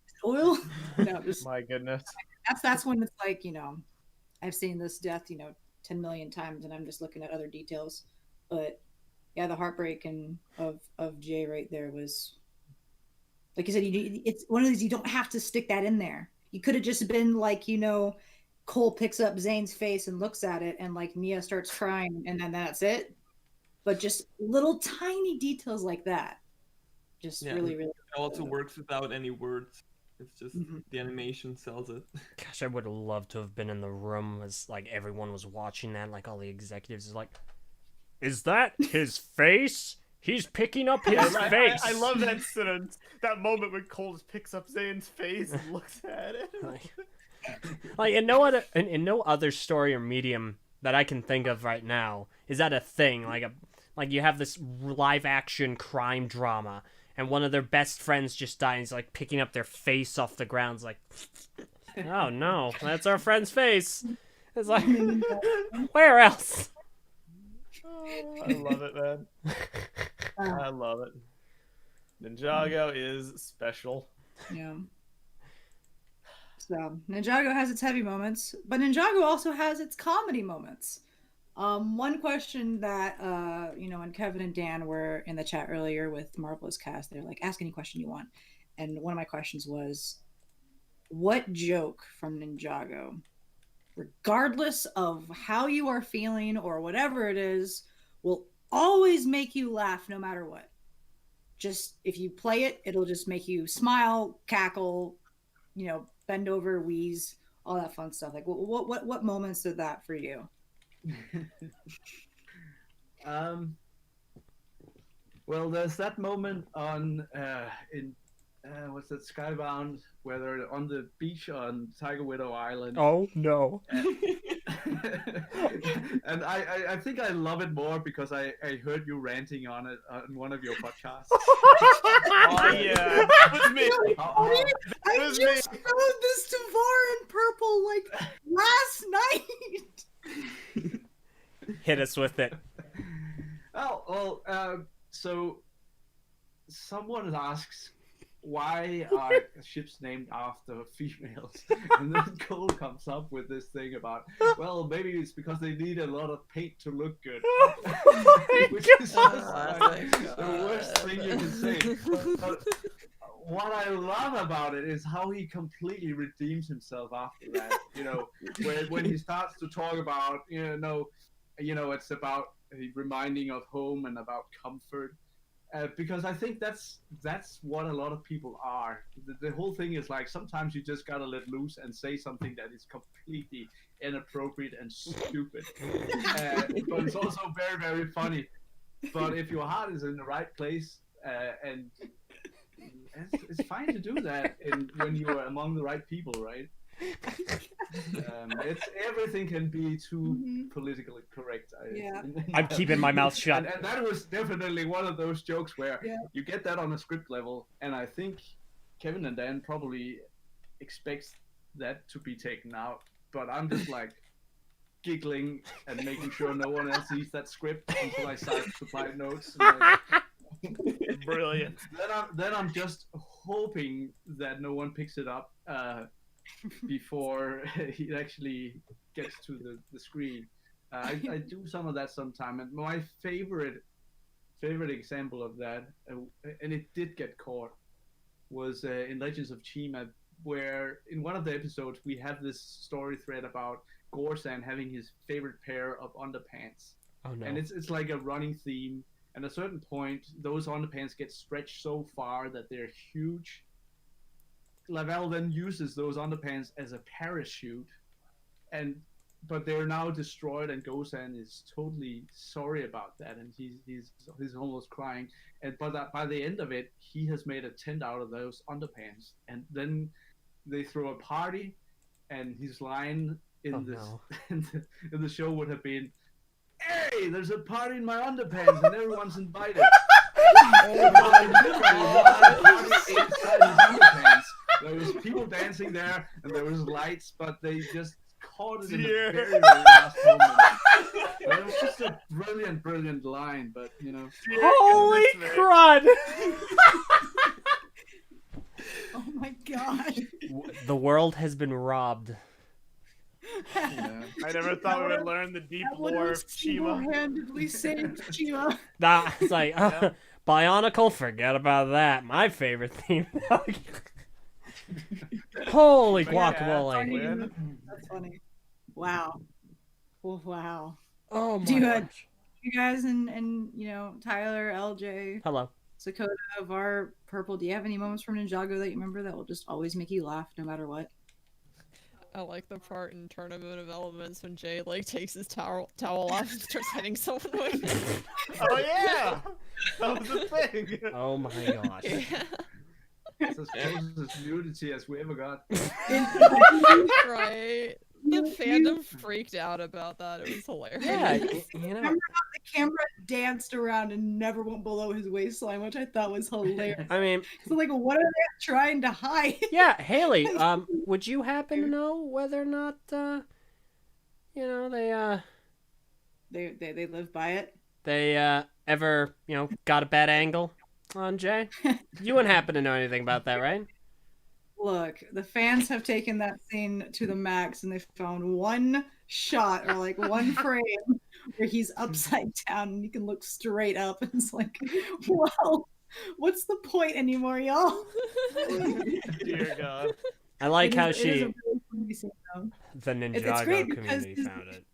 is it oil? No, just My goodness. that's when it's like, you know, I've seen this death, you know, 10 million times, and I'm just looking at other details. But yeah, the heartbreak of Jay right there was, like you said, it's one of these, you don't have to stick that in there. You could have just been like, you know, Cole picks up Zane's face and looks at it, and like Nia starts crying, and then that's it. But just little tiny details like that, just really, really. It also works without any words. It's just the animation sells it. Gosh, I would have loved to have been in the room as like everyone was watching that, like all the executives is like, is that his face? He's picking up his face. I love that sentence. That moment when Cole just picks up Zane's face and looks at it. Like in no other story or medium that I can think of right now is that a thing. Like you have this live action crime drama, and one of their best friends just died, and he's like picking up their face off the ground. It's like, oh no, that's our friend's face. It's like, where else? I love it, man. I love it. Ninjago is special. Yeah. So Ninjago has its heavy moments, but Ninjago also has its comedy moments. One question that you know, when Kevin and Dan were in the chat earlier with Marvelous Cast, they're like, ask any question you want. And one of my questions was, what joke from Ninjago regardless of how you are feeling or whatever it is, will always make you laugh no matter what. Just if you play it, it'll just make you smile, cackle, bend over, wheeze, all that fun stuff. Like, what moments did that for you? Well, there's that moment on in what's that, Skybound, where they're on the beach on Tiger Widow Island. Oh no! And I think I love it more because I heard you ranting on it on one of your podcasts. Oh yeah, that was me. I just showed this to Var in purple like last night. Hit us with it. Well, so someone asks, why are ships named after females? And then Cole comes up with this thing about, well, maybe it's because they need a lot of paint to look good. Which is just like the worst thing you can say. But what I love about it is how he completely redeems himself after that. When he starts to talk about, it's about reminding of home and about comfort. Because I think that's what a lot of people are. The whole thing is like, sometimes you just gotta let loose and say something that is completely inappropriate and stupid. But it's also very, very funny. But if your heart is in the right place, and it's fine to do that when you are among the right people, right? Everything can be too politically correct. I'm keeping my mouth shut. And that was definitely one of those jokes where you get that on a script level, and I think Kevin and Dan probably expects that to be taken out, but I'm just like giggling and making sure no one else sees that script until I start to supply notes. Brilliant. Then I'm just hoping that no one picks it up before it actually gets to the screen. I do some of that sometime, and my favorite example of that, and it did get caught, was in Legends of Chima, where in one of the episodes we have this story thread about Gorsan having his favorite pair of underpants. Oh no! And it's like a running theme. And at a certain point, those underpants get stretched so far that they're huge. Lavelle then uses those underpants as a parachute, but they're now destroyed, and Gosan is totally sorry about that, and he's almost crying. But by the end of it, he has made a tent out of those underpants, and then they throw a party, and his line in the show would have been, "Hey, there's a party in my underpants, and everyone's invited." There was people dancing there, and there was lights, but they just caught it in the very, very last moment. It was just a brilliant, brilliant line, but Holy crud! Oh my god! The world has been robbed. Yeah. I never thought we would learn the deep lore of Chima. Single-handedly saved Chima. It's like Bionicle. Forget about that. My favorite theme. Holy guacamole! That's funny. Wow. Wow. Oh my gosh. You guys and Tyler, LJ, Hello. Sakota, Var, Purple, do you have any moments from Ninjago that you remember that will just always make you laugh no matter what? I like the part in Tournament of Elements when Jay takes his towel off and starts hitting someone with it. Oh yeah, that was a thing. Oh my gosh. Yeah. It's as close as nudity as we ever got. Right. The fandom freaked out about that. It was hilarious. Yeah, Remember how the camera danced around and never went below his waistline, which I thought was hilarious. I mean, so what are they trying to hide? Yeah, Haley. Would you happen to know whether or not they live by it? They ever got a bad angle on Jay? You wouldn't happen to know anything about that, right? Look, the fans have taken that scene to the max, and they found one shot or one frame where he's upside down and you can look straight up. And it's like, well, what's the point anymore, y'all? Dear God. I like how she. The Ninjago great because community found it.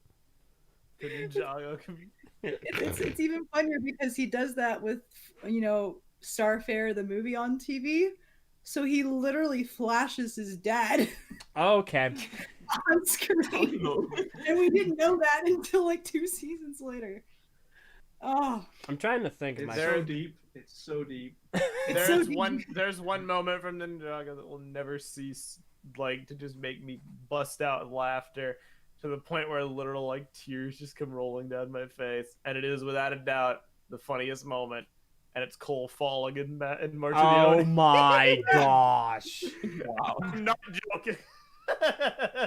The Ninjago community. it's even funnier because he does that with, you know, Starfare the movie on TV. So he literally flashes his dad Okay. on screen, and we didn't know that until like 2 seasons later. Oh, I'm trying to think. It's My so deep. It's so deep. There's one moment from Ninjago that will never cease, like, to just make me bust out in laughter to the point where literal like tears just come rolling down my face, and it is without a doubt the funniest moment, and it's Cole falling in March of the Oh Oni. my gosh. Wow. I'm not joking.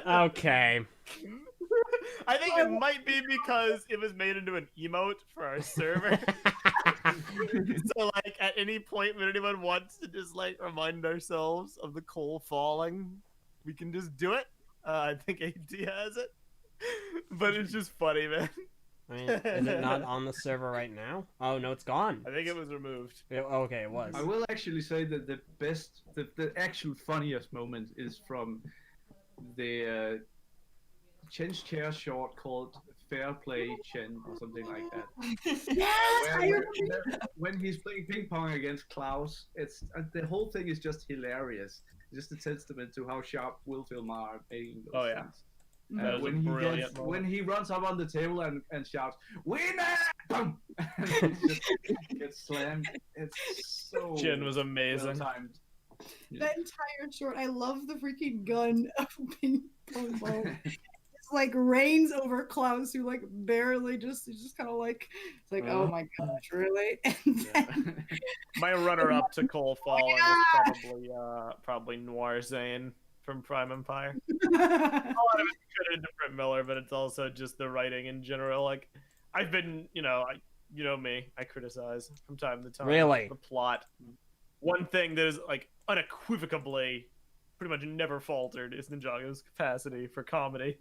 Okay. I think it might be because it was made into an emote for our server. So, like, at any point when anyone wants to just, like, remind ourselves of the Cole falling, we can just do it. I think AD has it. But it's just funny, man. I mean, is it not on the server right now? Oh, no, it's gone. I think it was removed. Okay, it was. I will actually say that the actual funniest moment is from the Chen's chair short called Fair Play Chen or something like that. yes, I remember. When he's playing ping pong against Klaus, it's the whole thing is just hilarious. Just a testament to how sharp Will Filmar are making those things. That was a brilliant moment. When he runs up on the table and shouts, "Winner!" Boom! And just gets slammed. It's so Chen was amazing. well-timed. That entire short, I love the freaking gun of ping pong ball. It's like rains over Klaus, who like barely just kind of like, it's like, oh my gosh, really? And then, My runner-up to Cole falling is probably Noir Zane from Prime Empire. A lot of it's credited to Brett Miller, but it's also just the writing in general. Like, I've been, you know me, I criticize from time to time. Really? The plot. One thing that is like unequivocally pretty much never faltered is Ninjago's capacity for comedy.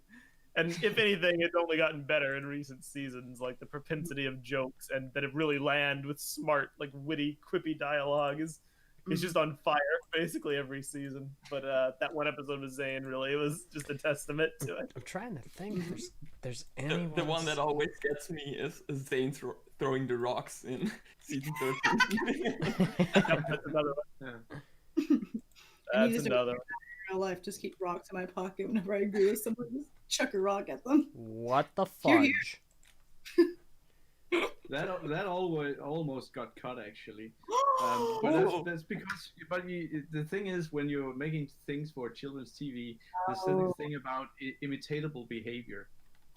And if anything, it's only gotten better in recent seasons. Like the propensity of jokes and that it really land with smart, like witty, quippy dialogue is just on fire basically every season. But that one episode with Zane really was just a testament to it. I'm trying to think if there's anyone. The one that always gets me is Zane throwing the rocks in season 13. That's another one. That's another one. in real life, just keep rocks in my pocket whenever I agree with someone. Just chuck a rock at them. What the Here, fudge? here. That almost got cut actually, but that's because. But the thing is, when you're making things for children's TV, there's this thing about imitatable behavior.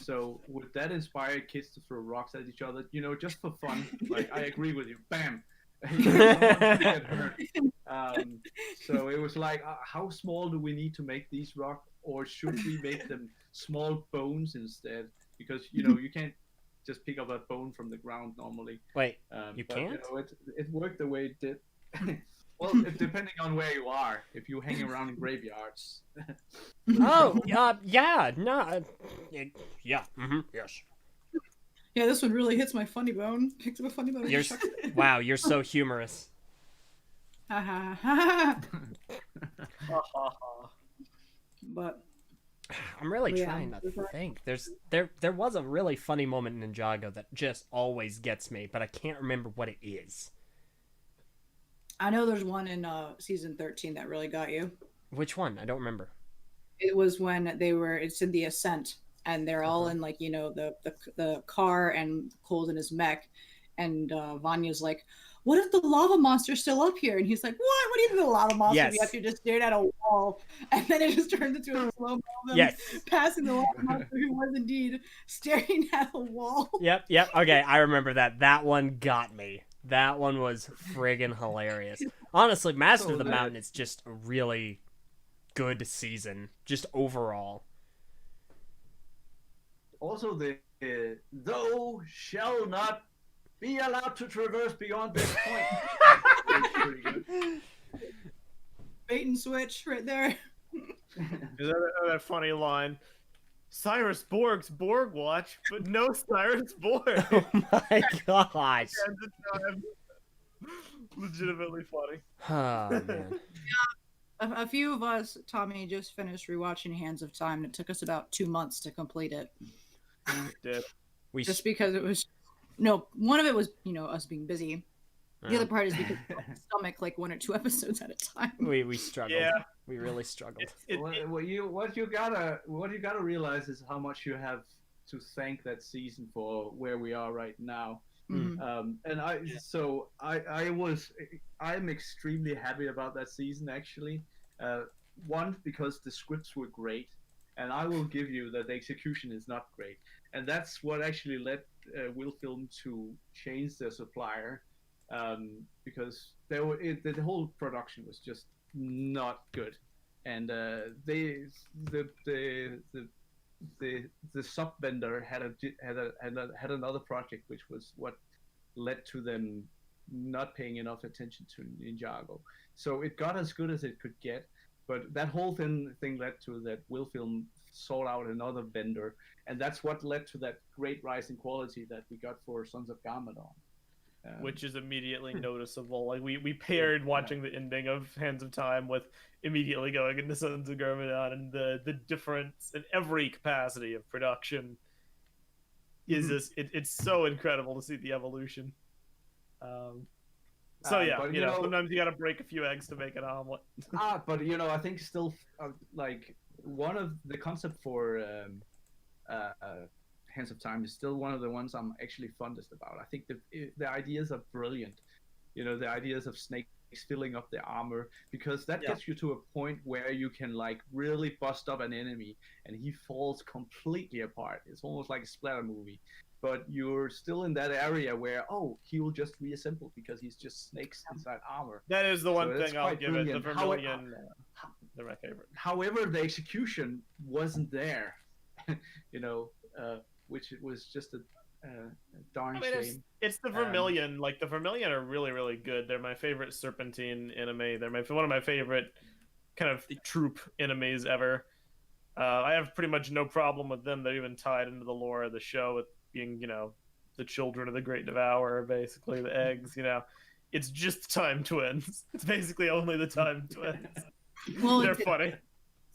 So would that inspire kids to throw rocks at each other? You know, just for fun. Like I agree with you. Bam. Someone get hurt. So it was like, how small do we need to make these rocks, or should we make them small bones instead? Because you know you can't just pick up a bone from the ground normally. Wait, you but, can't? You know, it worked the way it did. Well, depending on where you are, if you hang around in graveyards. Oh, yeah, no, yeah, yes. Yeah, this one really hits my funny bone. Picks up a funny bone. You're, wow, you're so humorous. Ha ha ha. But I'm really yeah, trying to think. There was a really funny moment in Ninjago that just always gets me, but I can't remember what it is. I know there's one in season 13 that really got you. Which one? I don't remember. It was when it's in the Ascent, and they're all in like, you know, the car, and Cole's in his mech, and Vanya's like, what if the lava monster's still up here? And he's like, what do you think the lava monster be up here just staring at a wall? And then it just turns into a slow mo of them passing the lava monster, who was indeed staring at a wall. Yep. Okay, I remember that. That one got me. That one was friggin' hilarious. Honestly, Master of the Mountain is just a really good season, just overall. Also, the thou shall not be allowed to traverse beyond this point. Pretty good. Bait and switch right there. Is that funny line? Cyrus Borg's Borg Watch, but no Cyrus Borg. Oh my gosh. Legitimately funny. Oh, man. a few of us, Tommy, just finished rewatching Hands of Time. It took us about 2 months to complete it. Did. We Just because it was no, one of it was, us being busy. The other part is because we couldn't stomach like 1 or 2 episodes at a time. we struggled. Yeah. We really struggled. What you gotta realize is how much you have to thank that season for where we are right now. Mhm. I'm extremely happy about that season actually. One, because the scripts were great, and I will give you that the execution is not great, and that's what actually led Will-Film to change their supplier, because the whole production was just not good, and the sub vendor had another project, which was what led to them not paying enough attention to Ninjago. So it got as good as it could get, but that whole thing led to that Will-Film sought out another vendor, and that's what led to that great rise in quality that we got for Sons of Garmadon. Which is immediately noticeable. Like we paired watching the ending of Hands of Time with immediately going into Sons of Garmadon, and the difference in every capacity of production is just it's so incredible to see the evolution. Yeah, but, sometimes you gotta break a few eggs to make an omelet. But I think still like one of the concept for Hands of Time is still one of the ones I'm actually fondest about. I think the ideas are brilliant. The ideas of snakes filling up the armor, because that gets you to a point where you can like really bust up an enemy and he falls completely apart. It's almost like a splatter movie, but you're still in that area where he will just reassemble because he's just snakes inside armor. That is the one thing I'll give it. The brilliant. Vermilion, they're my favorite. However, the execution wasn't there. Which it was just a darn shame. It's the Vermilion. Like the Vermilion are really, really good. They're my favorite Serpentine anime. They're one of my favorite kind of troop enemies ever. I have pretty much no problem with them. They're even tied into the lore of the show with being, the children of the Great Devourer, basically the eggs. It's just Time Twins. It's basically only the Time Twins. Well, they're funny.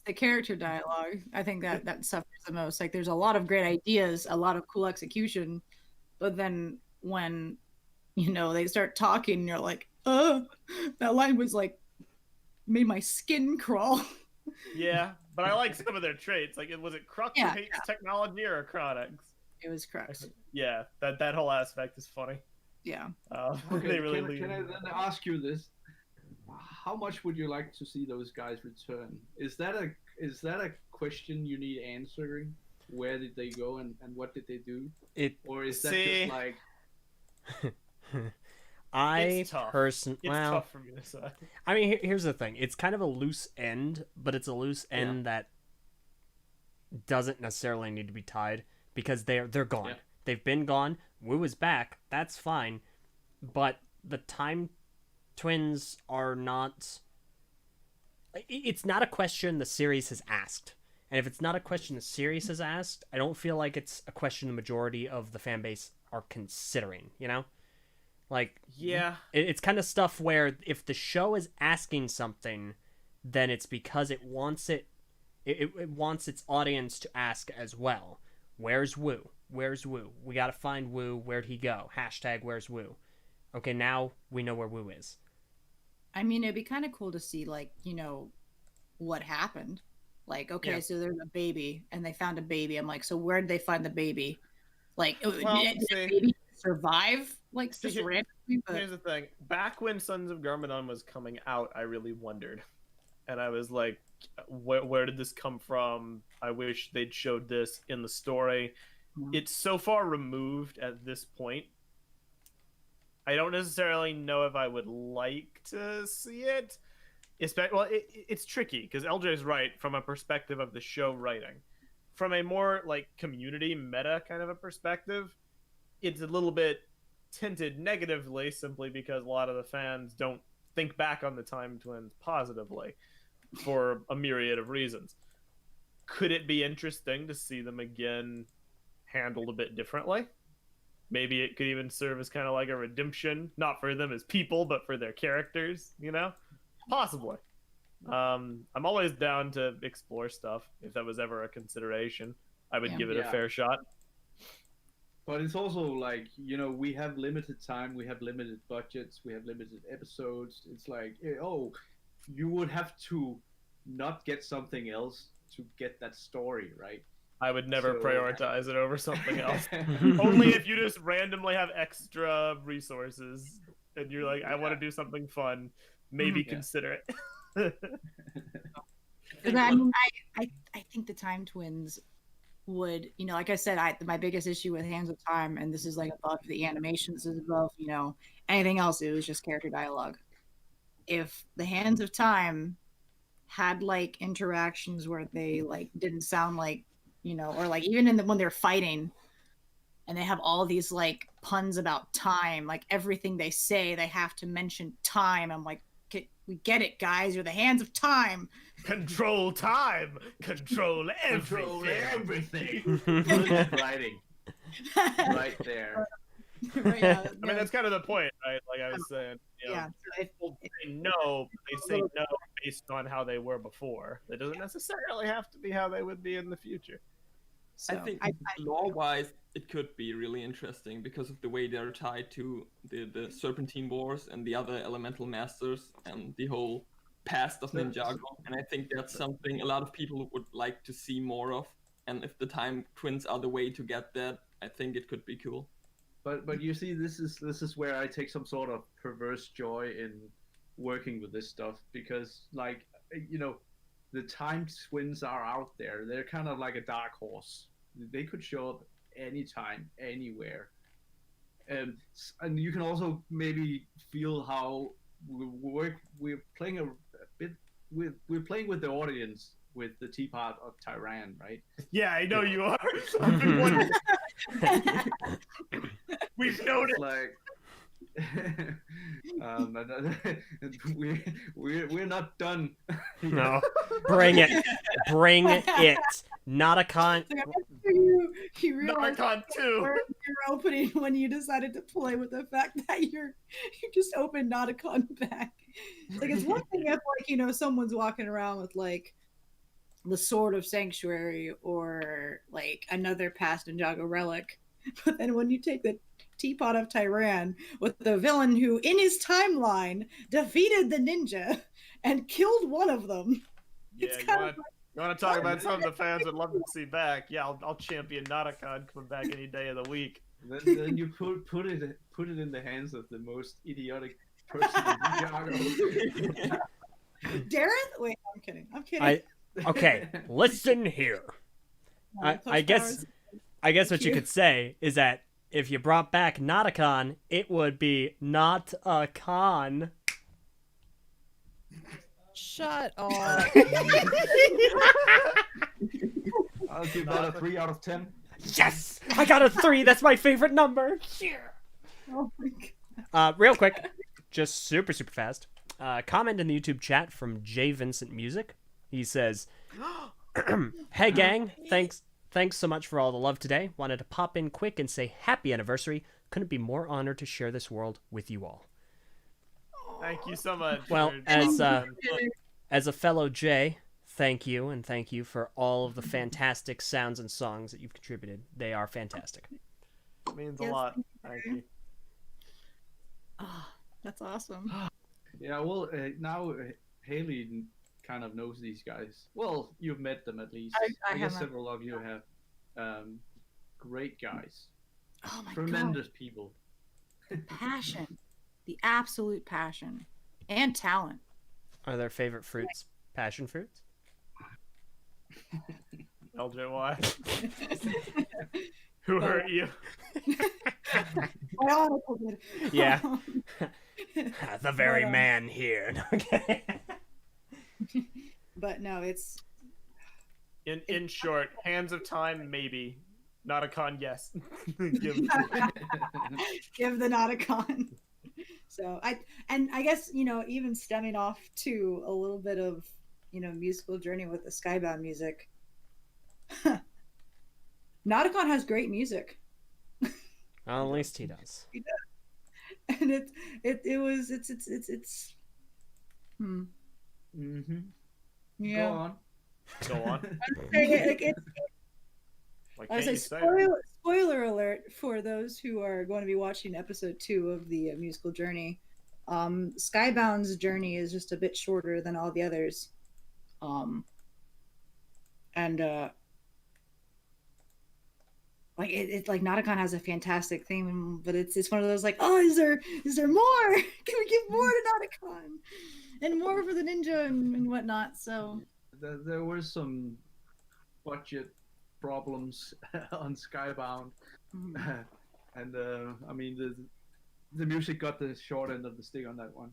The character dialogue, I think that suffers the most. Like, there's a lot of great ideas, a lot of cool execution, but then when they start talking, you're like, that line was like made my skin crawl. Yeah, but I like some of their traits. Like, was it Crux who hates technology or Chronix? It was Crux. Yeah, that whole aspect is funny. Yeah. Okay, they really can I then ask you this? How much would you like to see those guys return? Is that a question you need answering? Where did they go and what did they do? Or is that just like? It's tough for me to say. I mean, here's the thing. It's kind of a loose end, but it's a loose end that doesn't necessarily need to be tied because they're gone. Yeah. They've been gone. Wu is back. That's fine, but the Time Twins are not. It's not a question the series has asked, and if it's not a question the series has asked, I don't feel like it's a question the majority of the fan base are considering. Like, it's kind of stuff where if the show is asking something, then it's because it wants it wants its audience to ask as well. Where's Wu? Where's Wu? We gotta find Wu. Where'd he go? # where's Wu? Okay, now we know where Wu is. I mean, it'd be kind of cool to see, like, what happened. Like, okay, so there's a baby, and they found a baby. I'm like, so where did they find the baby? Like, did the baby survive? Like, just randomly? But... Here's the thing. Back when Sons of Garmadon was coming out, I really wondered. And I was like, where did this come from? I wish they'd showed this in the story. Mm-hmm. It's so far removed at this point. I don't necessarily know if I would like to see it. It's tricky because LJ's right from a perspective of the show writing. From a more like community meta kind of a perspective, it's a little bit tinted negatively simply because a lot of the fans don't think back on the Time Twins positively for a myriad of reasons. Could it be interesting to see them again handled a bit differently? Maybe it could even serve as kind of like a redemption, not for them as people, but for their characters, Possibly. I'm always down to explore stuff if that was ever a consideration. I would Yeah. give it a Yeah. fair shot. But it's also like, we have limited time, we have limited budgets, we have limited episodes. It's like, oh, you would have to not get something else to get that story, right? I would never So- prioritize it over something else. Only if you just randomly have extra resources and you're like, I want to do something fun, maybe Yeah. consider it. Because I mean, I think the Time Twins would, like I said, my biggest issue with Hands of Time, and this is like above the animations, is above, anything else. It was just character dialogue. If the Hands of Time had like interactions where they like didn't sound like, or like even when they're fighting, and they have all these like puns about time, like everything they say, they have to mention time. I'm like, we get it, guys. You're the Hands of Time. Control time. Control everything. Good writing. Right there. Right, yeah, I mean, that's kind of the point, right? Like I was saying, yeah. So people say no, but they say no based on how they were before. That doesn't necessarily have to be how they would be in the future. So I think lore-wise, it could be really interesting because of the way they're tied to the Serpentine Wars and the other elemental masters and the whole past of Ninjago. And I think that's something a lot of people would like to see more of. And if the Time Twins are the way to get that, I think it could be cool. But you see, this is where I take some sort of perverse joy in working with this stuff, because like, the Time Twins are out there. They're kind of like a dark horse. They could show up anytime, anywhere. And you can also maybe feel how we're playing a bit with the audience with the Teapot of Tyran, right? Yeah, I know you are. I've been wondering. We've noticed. Like, we're not done. No, bring it, bring it. Not a con. you realize Narcon 2. your opening when you decided to play with the fact that you just opened Nauticon back. Like, it's one thing if like someone's walking around with like the Sword of Sanctuary or like another past Ninjago relic, but then when you take the Teapot of Tyran with the villain who in his timeline defeated the ninja and killed one of them. Yeah, It's you kind want, of you want to talk about something the fans would love to see back? Yeah, I'll champion Nauticon coming back any day of the week. Then you put it in the hands of the most idiotic person in Ninjago. Dareth? Wait, I'm kidding. Okay, listen here. I guess what you could say is that if you brought back Nauticon, it would be not a con. Shut up. I'll give that a 3 out of 10. Yes, I got a 3. That's my favorite number. Yeah. Oh my God. Real quick, just super fast. Comment in the YouTube chat from J Vincent Music. He says, "Hey gang, thanks so much for all the love today. Wanted to pop in quick and say happy anniversary. Couldn't be more honored to share this world with you all." Thank you so much. Well, for- as a fellow J, thank you, and thank you for all of the fantastic sounds and songs that you've contributed. They are fantastic. It means a Yes, lot. Thank you. Oh, that's awesome. Yeah, well, now Haley kind of knows these guys. Well, you've met them at least. I guess haven't. several of you have. Great guys. Oh my Tremendous people. God. Passion. The absolute passion. And talent. Are their favorite fruits passion fruits? LJY. Who hurt you? Bionicle did. Yeah. The very man here. Okay. But no, it's In short, Hands of Time, maybe. Nauticon, yes. Give give the Nauticon. So I guess even stemming off to a little bit of musical journey with the Skybound music. Nauticon has great music, Well, at least he does. and it's Mm-hmm. Yeah. Go on. Go on. Like, it's, Why I was can't you like, say it? spoiler alert for those who are going to be watching episode 2 of the musical journey. Skybound's journey is just a bit shorter than all the others. And like it like Nauticon has a fantastic theme, but it's one of those like, oh, is there more? Can we give more to Nauticon and more for the ninja and whatnot? So There were some budget problems on Skybound, and I mean the music got the short end of the stick on that one.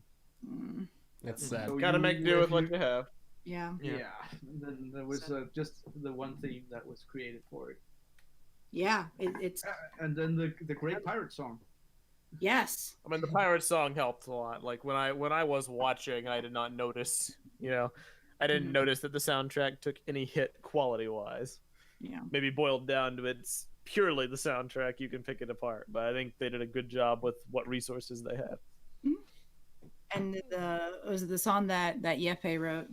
It's So Gotta make do with what you have. yeah. Yeah. And then there was just the one theme that was created for it. Yeah, it's And then the Great Pirate Song. yes. I mean, the pirate song helped a lot. Like when I was watching, I did not notice. I didn't notice that the soundtrack took any hit quality wise. Yeah. Maybe boiled down to it's purely the soundtrack. You can pick it apart, but I think they did a good job with what resources they had. And was it the song that Yepe wrote?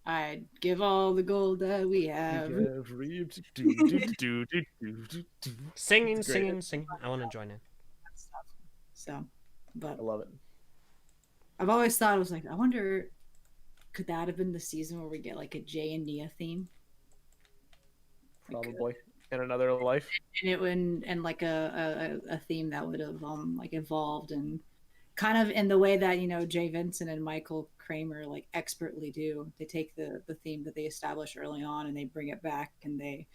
I'd give all the gold that we have. singing, It's great. singing. I want to join in. So, but I love it. I've always thought, I was like, I wonder, could that have been the season where we get like a Jay and Nia theme? Probably in another life. And it would, and like a theme that would have like evolved and kind of in the way that Jay Vincent and Michael Kramer like expertly do. They take the theme that they established early on and they bring it back and they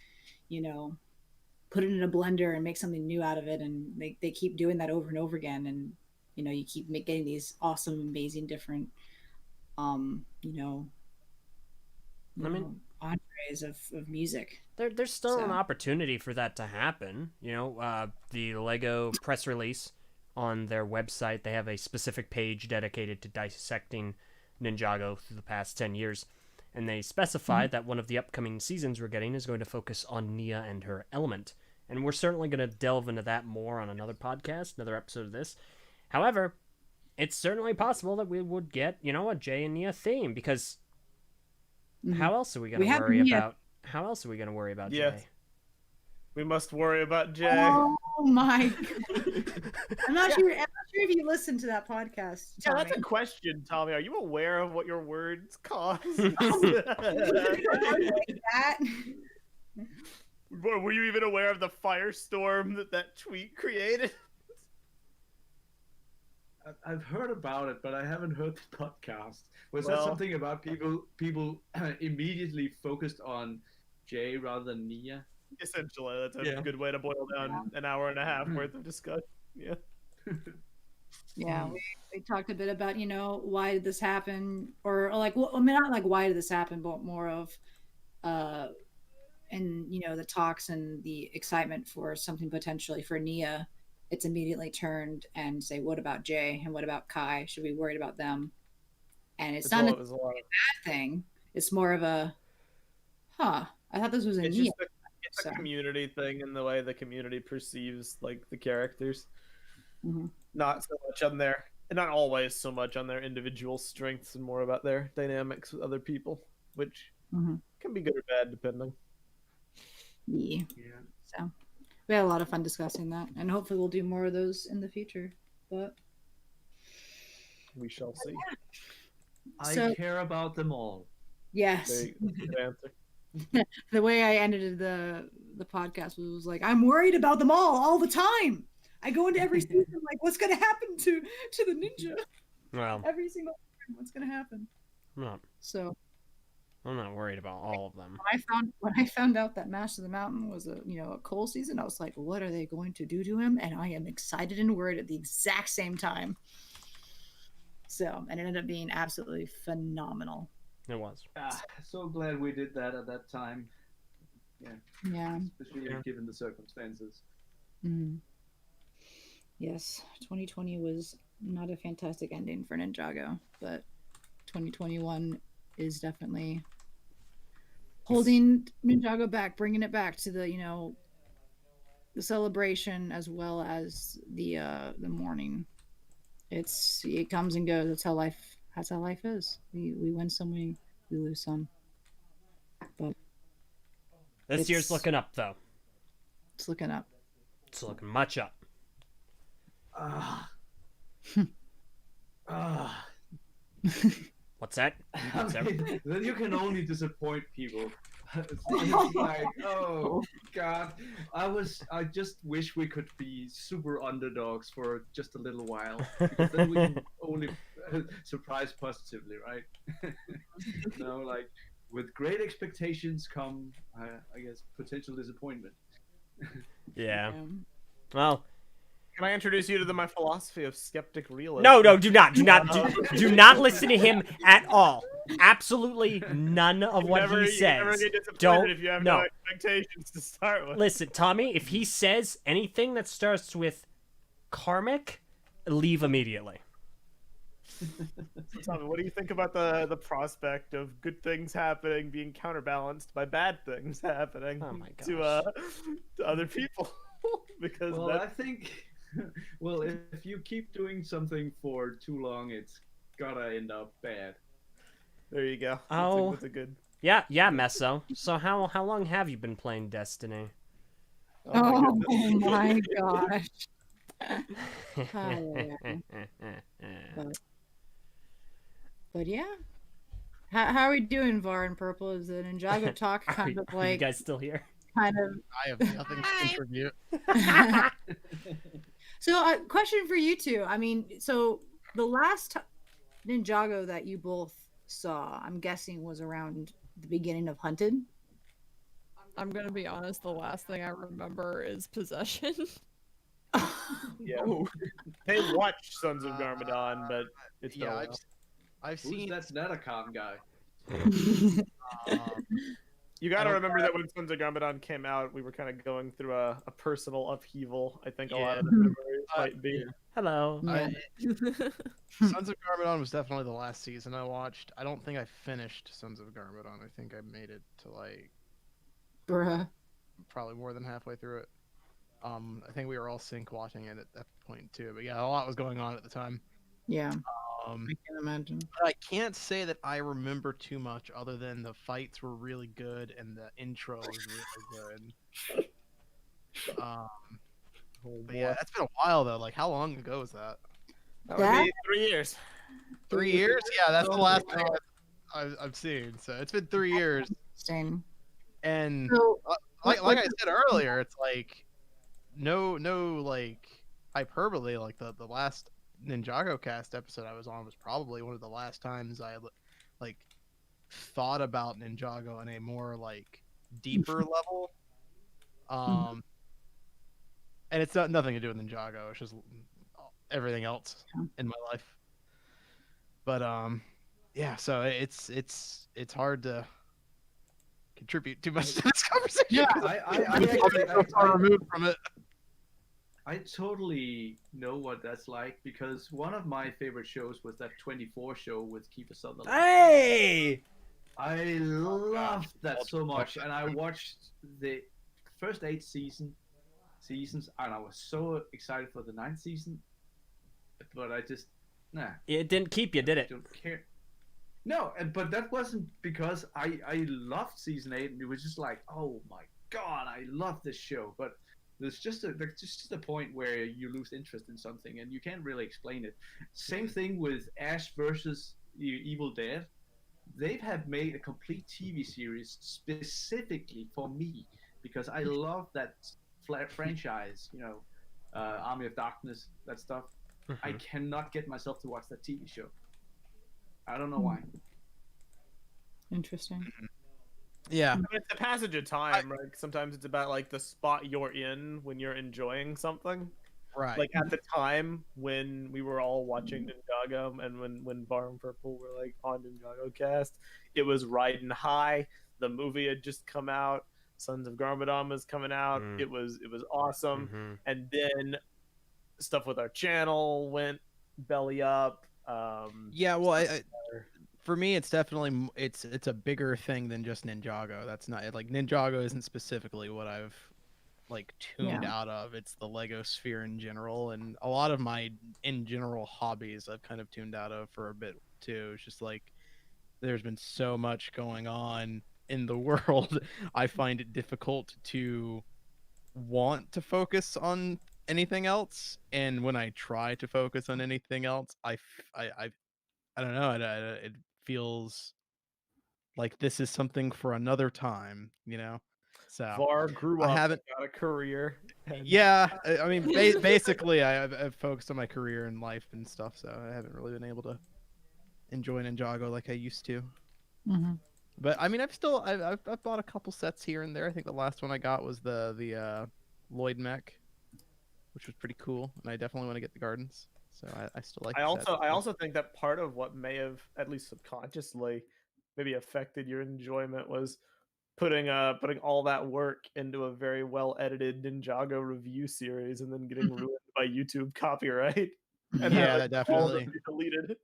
put it in a blender and make something new out of it, and they keep doing that over and over again, and you keep getting these awesome, amazing, different entrees of music. There's still an opportunity for that to happen. The Lego press release on their website, they have a specific page dedicated to dissecting Ninjago through the past 10 years. And they specified that one of the upcoming seasons we're getting is going to focus on Nia and her element. And we're certainly going to delve into that more on another podcast, another episode of this. However, it's certainly possible that we would get, a Jay and Nia theme, because how else are we going to worry about? How else are we going to worry about Jay? We must worry about Jay. Oh my God. I'm not sure if you listened to that podcast, Yeah, Tommy. that's a question, Tommy. Are you aware of what your words cause? Like that. Were you even aware of the firestorm that tweet created? I've heard about it, but I haven't heard the podcast. Was Well- that something about people immediately focused on Jay rather than Nia? Essentially, that's a Yeah. good way to boil down an hour and a half worth of discussion. Yeah. Yeah, we talked a bit about why did this happen, or like, well, I mean, not like why did this happen, but more of and the talks and the excitement for something potentially for Nia. It's immediately turned and say, what about Jay and what about Kai? Should we be worried about them? And it's not a There's a lot of bad thing. It's more of a I thought this was a it's Nia. just it's So. a community thing in the way the community perceives like the characters. Mhm. Not so much on their, not always so much on their individual strengths, and more about their dynamics with other people, which Mhm. can be good or bad depending. Yeah. Yeah. So we had a lot of fun discussing that, and hopefully we'll do more of those in the future. But We shall see. I So- care about them all. yes, That's a good answer. the way I ended the podcast was like, I'm worried about them all the time. I go into every season like, what's gonna happen to the ninja? Well, Every single time, what's gonna happen? So I'm not worried about all of them. when I found out that Master of the Mountain was a coal season, I was like, what are they going to do to him? And I am excited and worried at the exact same time. So, and it ended up being absolutely phenomenal. It was. So glad we did that at that time. Yeah. Especially given the circumstances. Mm. Yes, 2020 was not a fantastic ending for Ninjago, but 2021 is definitely holding Ninjago back, bringing it back to the the celebration as well as the mourning. it comes and goes. That's how life is. We win some, we lose some. But This year's It's- looking up, though. it's looking up. It's looking much up. Ah. Ah. What's that? Then you can only disappoint people. It's like, oh god, I just wish we could be super underdogs for just a little while, because then we can only surprise positively, right? No, like with great expectations come, I guess, potential disappointment. Yeah. Well, Can I introduce you to my philosophy of skeptic realism? no, do not listen to him at all. Absolutely none of what You never he get says. disappointed Don't. if you have No. no expectations to start with. Listen, Tommy. If he says anything that starts with karmic, leave immediately. So Tommy, what do you think about the prospect of good things happening being counterbalanced by bad things happening Oh my to other people? Because Well, that, I think, well, if you keep doing something for too long, it's gotta end up bad. there you go. Oh. That's a good. Yeah, Meso. So how long have you been playing Destiny? Oh my goodness. my gosh. Oh, yeah. But yeah. How are we doing, Var and Purple? Is the Ninjago talk kind of Are you like guys still here? kind of I have nothing to contribute. So, question for you two. I mean, so the last Ninjago that you both saw, I'm guessing, was around the beginning of Hunted. I'm gonna be honest, the last thing I remember is Possession. Yeah. They watched Sons of Garmadon, but it's been a Yeah, while. I've Who's seen. that Netacom guy? You got to don't- remember that when Sons of Garmadon came out, we were kind of going through a personal upheaval. I think a lot of the memories might be. Hello. Yeah. Sons of Garmadon was definitely the last season I watched. I don't think I finished Sons of Garmadon. I think I made it to like Bruh. probably more than halfway through it. I think we were all sync watching it at that point too. But yeah, a lot was going on at the time. Yeah, Um, I can imagine. but I can't say that I remember too much other than the fights were really good and the intro was really good. But yeah, that's been a while though. Like, how long ago was that? That would That- be 3 years. 3 years? Yeah, that's the last thing I've seen. So it's been 3 years. Same. And So, like I said earlier, it's like no like hyperbole. Like the last NinjagoCast episode I was on was probably one of the last times I like thought about Ninjago on a more like deeper level. And it's nothing to do with Ninjago. It's just everything else in my life. But yeah. So it's hard to contribute too much to this conversation. Yeah, I'm so far removed from it. I totally know what that's like, because one of my favorite shows was that 24 show with Kiefer Sutherland. Hey! I loved that so much, and I watched the first 8 seasons, and I was so excited for the 9th season, but I just It didn't keep you, did it? don't care. No, but that wasn't because I loved season 8, and it was just like, oh my god, I love this show, but there's just a point where you lose interest in something and you can't really explain it. Same thing with Ash versus Evil Dead. They have made a complete TV series specifically for me because I love that franchise. You know, Army of Darkness, that stuff. I cannot get myself to watch that TV show. I don't know why. interesting. Yeah. It's a passage of time, right? Sometimes it's about like the spot you're in when you're enjoying something. Right. Like at the time when we were all watching Ninjago and when Bar and Purple were like on NinjagoCast, it was riding high. The movie had just come out. Sons of Garmadon was coming out. Mm. It was awesome. Mhm. And then stuff with our channel went belly up. Yeah, well, for me, it's definitely it's a bigger thing than just Ninjago. That's not like Ninjago isn't specifically what I've like tuned out of. It's the Lego sphere in general, and a lot of my in general hobbies I've kind of tuned out of for a bit too. It's just like there's been so much going on in the world. I find it difficult to want to focus on anything else, and when I try to focus on anything else, I don't know, it feels like this is something for another time, you know. So Var grew I up, haven't. got a career. and- Yeah, I mean, basically, I've focused on my career and life and stuff, so I haven't really been able to enjoy Ninjago like I used to. Mm-hmm. But I mean, I've bought a couple sets here and there. I think the last one I got was the Lloyd mech, which was pretty cool, and I definitely want to get the gardens. So I still like. I also think that part of what may have, at least subconsciously, maybe affected your enjoyment was putting all that work into a very well edited Ninjago review series and then getting ruined by YouTube copyright and Yeah, having that all of definitely. it be deleted.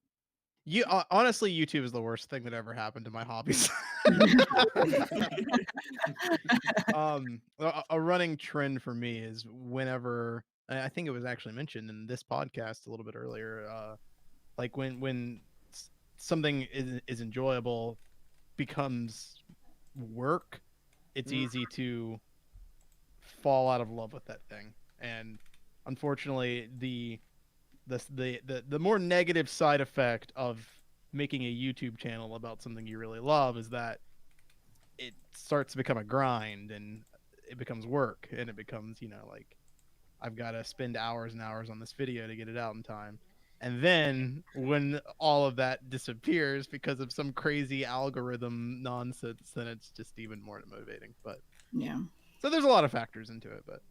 You honestly, YouTube is the worst thing that ever happened to my hobbies. A running trend for me is whenever I think it was actually mentioned in this podcast a little bit earlier, like when something is enjoyable becomes work, it's easy to fall out of love with that thing. And unfortunately, the more negative side effect of making a YouTube channel about something you really love is that it starts to become a grind, and it becomes work, and it becomes, you know, like I've got to spend hours and hours on this video to get it out in time. And then when all of that disappears because of some crazy algorithm nonsense, then it's just even more motivating. But Yeah. so there's a lot of factors into it, but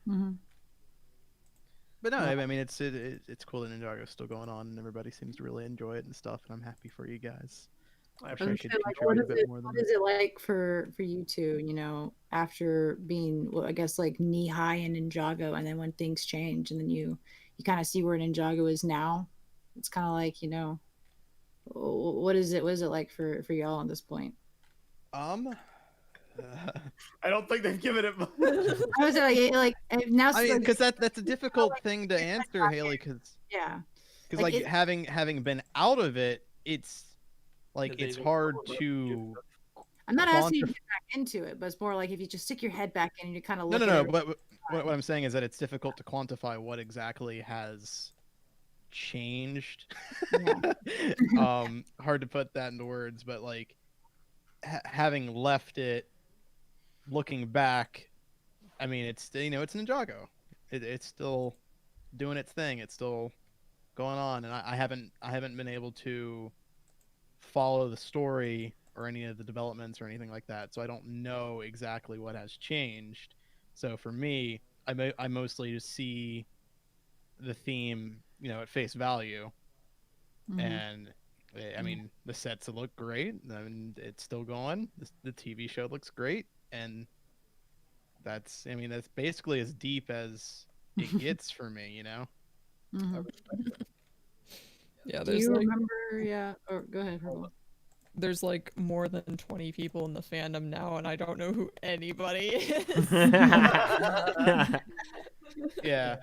Mm-hmm. no, I mean it's cool that Ninjago's still going on, and everybody seems to really enjoy it and stuff, and I'm happy for you guys. I wish I could contribute a bit more than what is it like for you two, you know, after being, well, I guess like knee high in Ninjago, and then when things change and then you kind of see where Ninjago is now, it's kind of like, you know, what is it like for y'all at this point? I don't think they've given it. I was like now. I mean, because that's a difficult like, thing to answer, Haley. Because yeah, like having been out of it, it's like Yeah, it's they- hard to. I'm not asking you to get back into it, but it's more like if you just stick your head back in and you kind of look No. at it. But what I'm saying is that it's difficult to quantify what exactly has changed. Hard to put that into words, but like having left it, looking back, I mean, it's, you know, it's Ninjago. It's still doing its thing. It's still going on, and I haven't been able to follow the story or any of the developments or anything like that, so I don't know exactly what has changed. So for me, I mostly just see the theme, you know, at face value, and I mean, the sets look great. I mean, it's still going. The TV show looks great, and that's basically as deep as it gets for me, you know. Yeah, Do there's you like remember? Yeah, or go ahead, Herbal. there's like more than 20 people in the fandom now, and I don't know who anybody is. Yeah.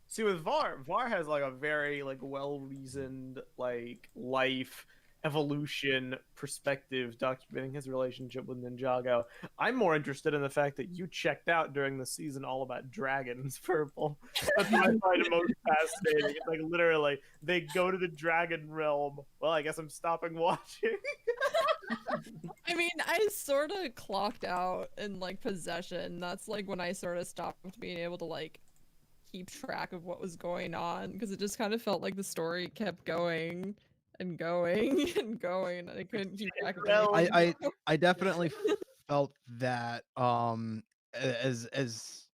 See, with Var has like a very like well-reasoned like life evolution perspective documenting his relationship with Ninjago. I'm more interested in the fact that you checked out during the season all about dragons, Purple. That's what I find most fascinating. It's like literally they go to the dragon realm. Well, I guess I'm stopping watching. I mean, I sort of clocked out in like possession. That's like when I sort of stopped being able to like keep track of what was going on, because it just kind of felt like the story kept going and going and going, and I couldn't keep track of anything. I definitely felt that as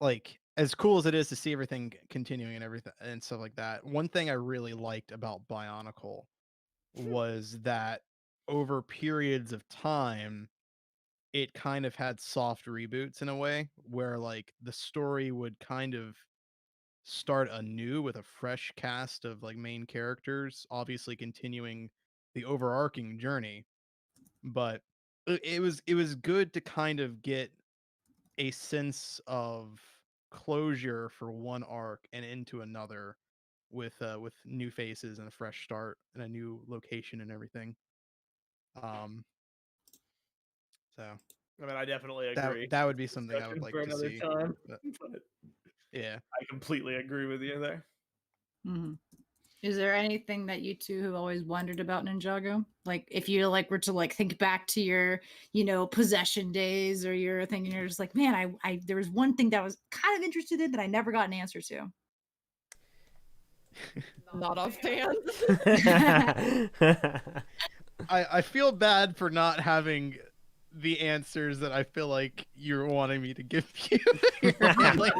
like as cool as it is to see everything continuing and everything and stuff like that. One thing I really liked about Bionicle was that over periods of time it kind of had soft reboots in a way where like the story would kind of start anew with a fresh cast of like main characters, obviously continuing the overarching journey. But it was good to kind of get a sense of closure for one arc and into another with new faces and a fresh start and a new location and everything. So I mean, I definitely agree. that would be something I would Discussion like for to another see. time. But, But yeah. I completely agree with you there. Mhm. Is there anything that you two have always wondered about Ninjago? Like, if you like were to like think back to your, possession days, or you're thinking you're just like, man, I there was one thing that I was kind of interested in that I never got an answer to. Not offhand. I feel bad for not having the answers that I feel like you're wanting me to give you. Fine.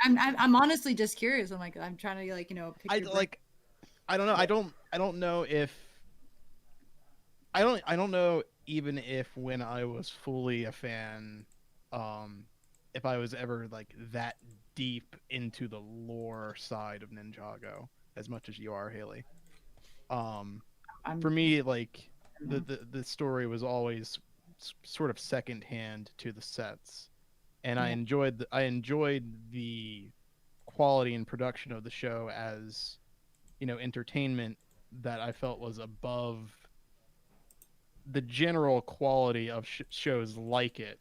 I'm honestly just curious. I'm like, I'm trying to pick your brain. I don't know. I don't know if I don't know even if when I was fully a fan, if I was ever like that deep into the lore side of Ninjago as much as you are, Haley. For me, like the story was always sort of secondhand to the sets, and I enjoyed the quality and production of the show as entertainment that I felt was above the general quality of shows like it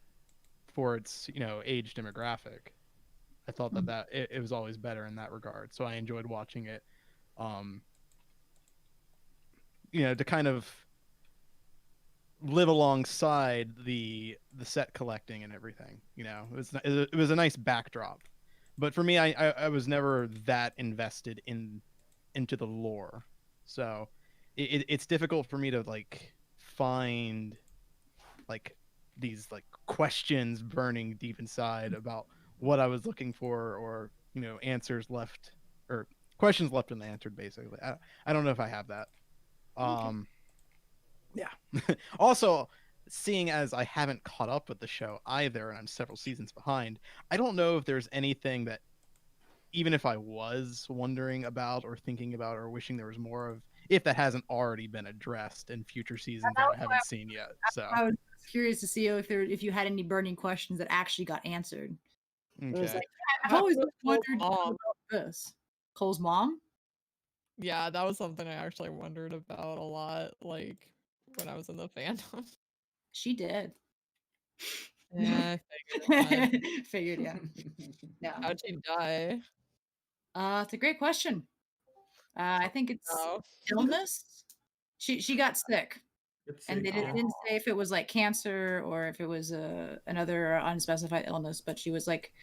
for its age demographic. I thought that it was always better in that regard, so I enjoyed watching it. To kind of live alongside the set collecting and everything. It was a nice backdrop, but for me, I was never that invested into the lore, so it's difficult for me to like find like these like questions burning deep inside about what I was looking for, or answers left, or questions left unanswered. Basically, I don't know if I have that. Yeah. Also, seeing as I haven't caught up with the show either, and I'm several seasons behind, I don't know if there's anything that, even if I was wondering about or thinking about or wishing there was more of, if that hasn't already been addressed in future seasons that I haven't seen yet. So I was curious to see if you had any burning questions that actually got answered. It was okay. like, I've always wondered mom. about this. Cole's mom? Yeah, that was something I actually wondered about a lot, like when I was in the fandom. She did. Yeah, I Figured, yeah. Yeah. how'd she die? It's a great question. I think it's Oh. illness. She got sick, and they Oh. didn't say if it was like cancer or if it was another unspecified illness, but she was like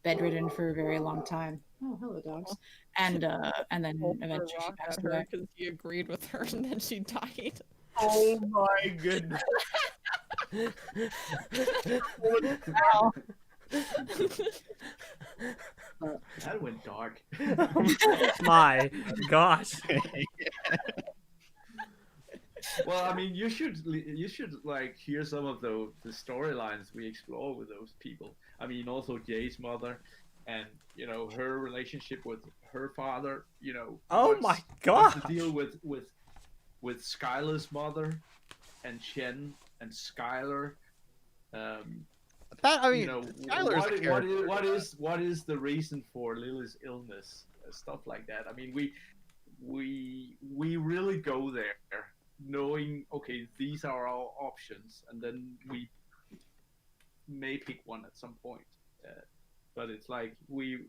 bedridden for a very long time. Oh, hello, dogs. And then eventually she passed away. Because he agreed with her, and then she died. Oh my goodness. Wow. That went dark. My gosh. Well, I mean, you should like hear some of the storylines we explore with those people. I mean, also Jay's mother, and her relationship with her father. Oh my gosh. What's the deal with Skylar's mother, and Chen and Skylar. Skylar's what is the reason for Lily's illness? Stuff like that. I mean, we really go there knowing, okay, these are our options, and then we may pick one at some point. But it's like we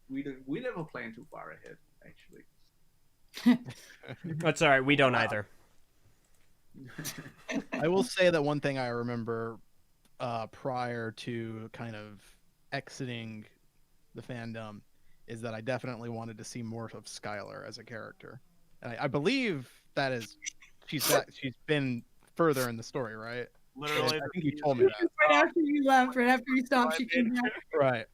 never plan too far ahead, actually. That's all right. We don't either. I will say that one thing I remember prior to kind of exiting the fandom is that I definitely wanted to see more of Skylar as a character. And I believe that is she's been further in the story, right? Literally, I think you told me that. Right after you left, right after you stopped, she came back. Right.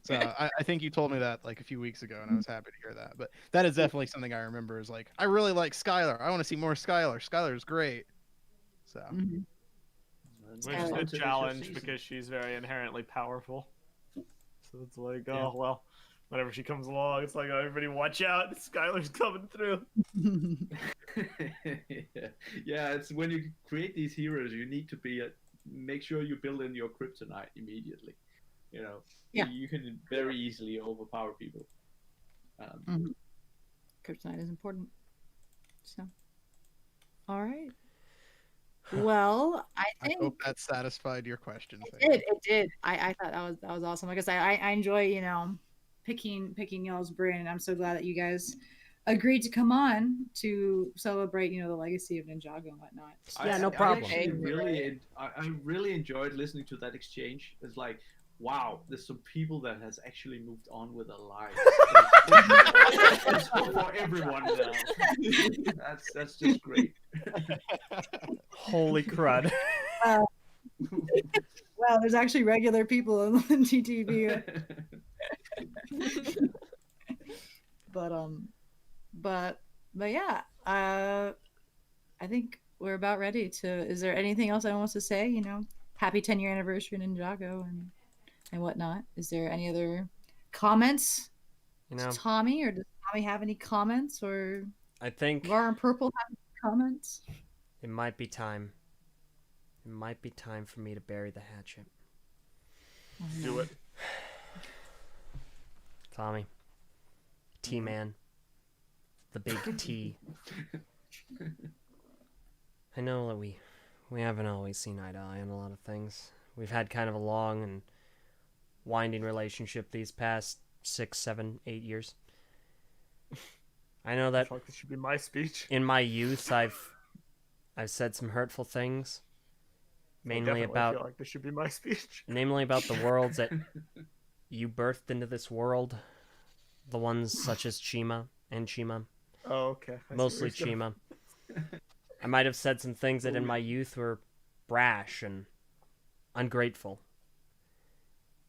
So I think you told me that like a few weeks ago, and I was happy to hear that. But that is definitely something I remember. Is like, I really like Skylar. I want to see more Skylar. Skylar's great. So which is a challenge because she's very inherently powerful. So it's like, oh well, whenever she comes along, it's like, oh, everybody watch out, Skylar's coming through. Yeah, it's when you create these heroes, you need to be make sure you build in your kryptonite immediately. Yeah. You can very easily overpower people. Kryptonite is important. So, all right. Well, I I think hope that satisfied your question. it did. I thought that was awesome. Like I said, I enjoy picking y'all's brain, and I'm so glad that you guys agreed to come on to celebrate the legacy of Ninjago and whatnot. Yeah, no problem. I really enjoyed listening to that exchange. It's like, wow, there's some people that has actually moved on with their lives. It's for everyone now. That's just great. Holy crud. Well, there's actually regular people on TTV. But yeah, I think we're about ready to. Is there anything else I wants to say? Happy 10-year anniversary Ninjago and whatnot. Is there any other comments? To Tommy, or does Tommy have any comments? Or I think Var and Purple have any comments? it might be time. It might be time for me to bury the hatchet. Do it. Tommy. T-Man. The big T. I know that we haven't always seen eye to eye on a lot of things. We've had kind of a long and winding relationship these past 6, 7, 8 years. I know that I feel like this should be my speech. in my youth I've said some hurtful things. Mainly I feel like this should be my speech. Namely about the worlds that you birthed into this world. The ones such as Chima and Chima. Oh, okay. Mostly Chima. I might have said some things that in my youth were brash and ungrateful.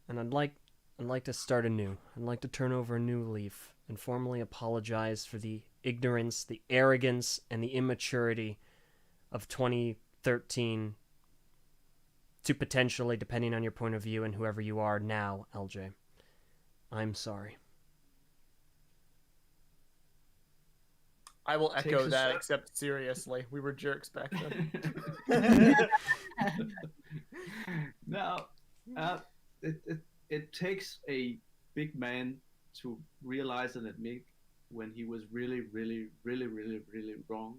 And I'd like to start anew. I'd like to turn over a new leaf and formally apologize for the ignorance, the arrogance, and the immaturity of 2013 to potentially, depending on your point of view and whoever you are now, LJ. I'm sorry. I will echo that, except seriously. We were jerks back then. Now, it takes a big man to realize and admit when he was really, really, really, really, really wrong.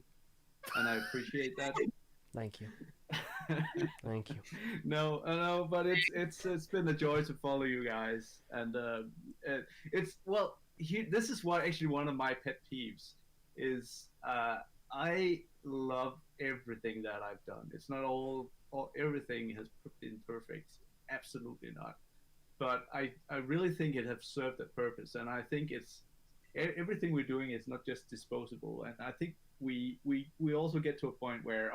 And I appreciate that. Thank you. Thank you. No, but it's been a joy to follow you guys, and this is what actually one of my pet peeves is. I love everything that I've done. It's not all everything has been perfect. Absolutely not. But I really think it has served a purpose, and I think it's everything we're doing is not just disposable. And I think we also get to a point where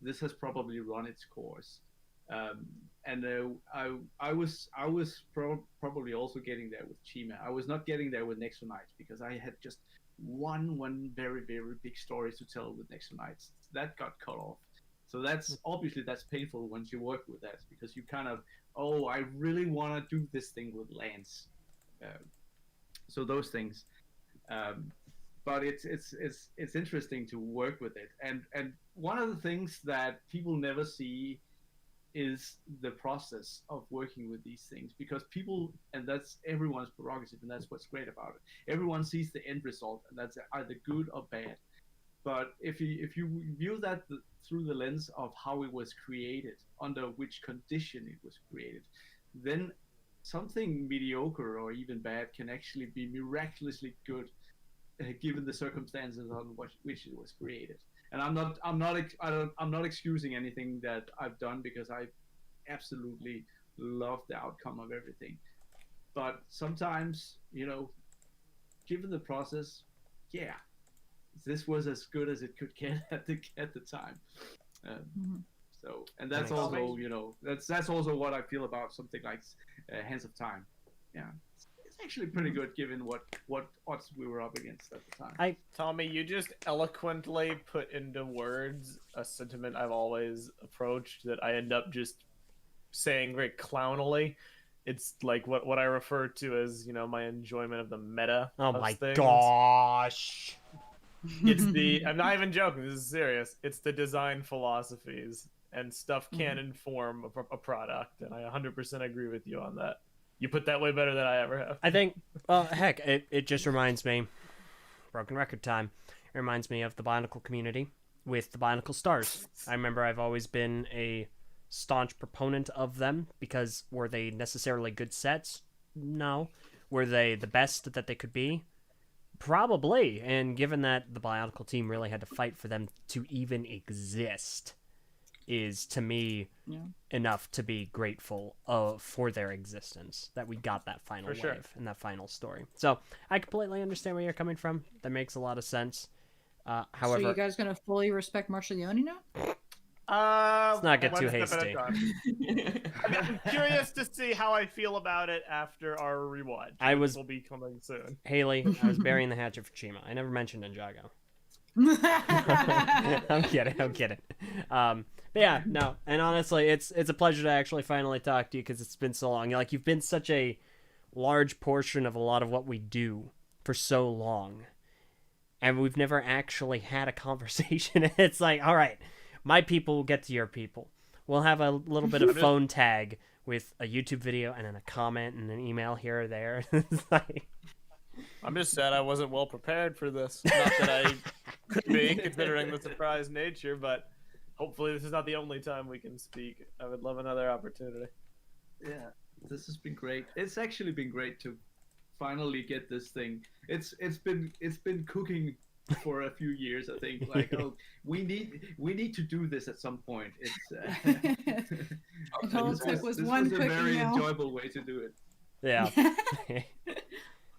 this has probably run its course. I was probably also getting there with Chima. I was not getting there with Nexo Knights because I had just one very, very big story to tell with Nexo Knights. That got cut off. So that's painful once you work with that, because you kind of, I really want to do this thing with Lance. So those things. But it's interesting to work with it. And one of the things that people never see is the process of working with these things, because people, and that's everyone's prerogative, and that's what's great about it. Everyone sees the end result, and that's either good or bad. But if you view that through the lens of how it was created, under which condition it was created, then something mediocre or even bad can actually be miraculously good, given the circumstances on which it was created. And I'm not excusing anything that I've done, because I absolutely love the outcome of everything. But sometimes, given the process, this was as good as it could get at the time. So, and that's also, that's also what I feel about something like Hands of Time. Yeah. It's actually pretty good given what odds we were up against at the time. Tommy, you just eloquently put into words a sentiment I've always approached that I end up just saying very clownily. It's like what I refer to as, my enjoyment of the meta. Oh of my things. gosh. It's I'm not even joking, this is serious. It's the design philosophies and stuff can inform a product, and I 100% agree with you on that. You put that way better than I ever have. I think, well, heck, it just reminds me, broken record time, it reminds me of the Bionicle community with the Bionicle stars. I remember I've always been a staunch proponent of them because were they necessarily good sets? No. Were they the best that they could be? Probably. And given that the Bionicle team really had to fight for them to even exist, is to me enough to be grateful for their existence, that we got that final wave and that final story. So I completely understand where you're coming from. That makes a lot of sense. However, so you guys gonna fully respect Marshall Leone now? let's not get too hasty. I'm curious to see how I feel about it after our rewatch. Which will be coming soon. Haley, I was burying the hatchet for Chima. I never mentioned Ninjago. I'm kidding. But yeah, no, and honestly, it's a pleasure to actually finally talk to you because it's been so long. Like, you've been such a large portion of a lot of what we do for so long, and we've never actually had a conversation. It's like, all right, my people will get to your people. We'll have a little bit of phone tag with a YouTube video and then a comment and an email here or there. It's like... I'm just sad I wasn't well prepared for this. Not that I could be, considering the surprise nature, but hopefully this is not the only time we can speak. I would love another opportunity. Yeah, this has been great. It's actually been great to finally get this thing. It's been cooking for a few years, I think. Like, oh, we need to do this at some point. It's All it took was one quick a very email. enjoyable way to do it. Yeah.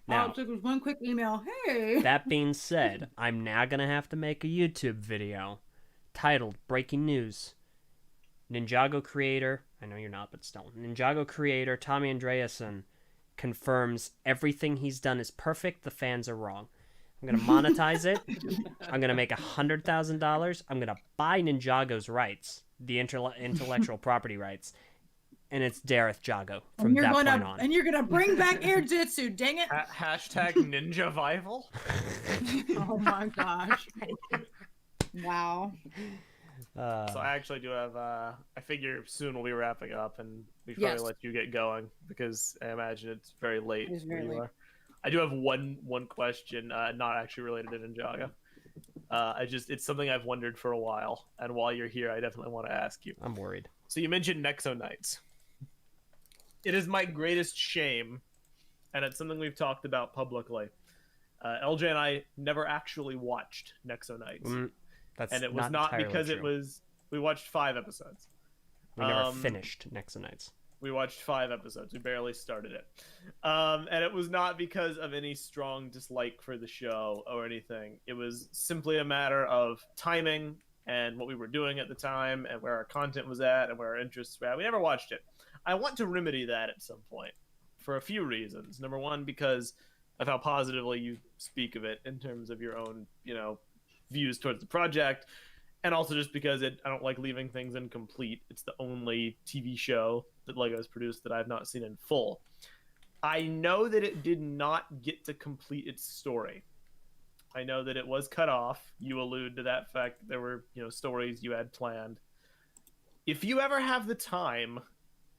Now, all it took was one quick email. Hey. that being said, I'm now gonna have to make a YouTube video titled "Breaking News." Ninjago creator, I know you're not, but still, Ninjago creator Tommy Andreasen confirms everything he's done is perfect. The fans are wrong. I'm gonna monetize it. I'm gonna make $100,000. I'm gonna buy Ninjago's rights, the intellectual property rights, and it's Dareth Jago from that point on. And you're gonna bring back Air Jitsu, dang it! Hashtag Ninjavival. Oh my gosh! Wow. So I actually do have. I figure soon we'll be wrapping up, and we should probably let you get going because I imagine it's very late It is very where you late. are. I do have one question, not actually related to Ninjago. It's something I've wondered for a while, and while you're here, I definitely want to ask you. I'm worried. So you mentioned Nexo Knights. It is my greatest shame, and it's something we've talked about publicly. LJ and I never actually watched Nexo Knights. That's And it was not because it was... We watched 5 episodes. We never finished Nexo Knights. We watched 5 episodes. We barely started it. And it was not because of any strong dislike for the show or anything. It was simply a matter of timing and what we were doing at the time and where our content was at and where our interests were at. We never watched it. I want to remedy that at some point for a few reasons. Number one, because of how positively you speak of it in terms of your own, views towards the project. And also just because I don't like leaving things incomplete. It's the only TV show that LEGO's produced that I've not seen in full. I know that it did not get to complete its story. I know that it was cut off. You allude to that fact that there were, stories you had planned. If you ever have the time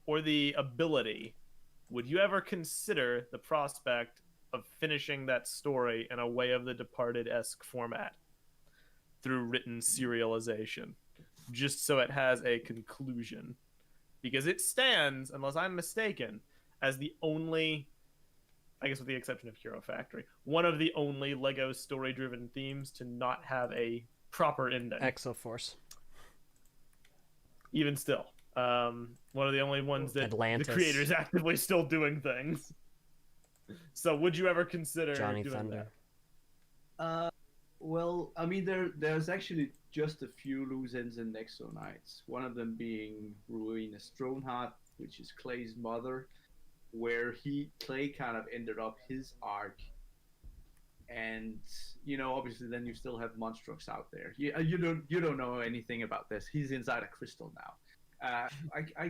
or the ability, would you ever consider the prospect of finishing that story in a Way of the Departed-esque format through written serialization, just so it has a conclusion? Because it stands, unless I'm mistaken, as the only, I guess with the exception of Hero Factory, one of the only LEGO story-driven themes to not have a proper ending. Exoforce. Even still. One of the only ones that Atlantis. The creator's actively still doing things. So would you ever consider Johnny doing Thunder. that? Well, I mean, there's actually just a few loose ends in Nexo Knights. One of them being Ruina Stronhardt, which is Clay's mother, where Clay kind of ended up his arc. And obviously, then you still have Monstrux out there. You don't know anything about this. He's inside a crystal now.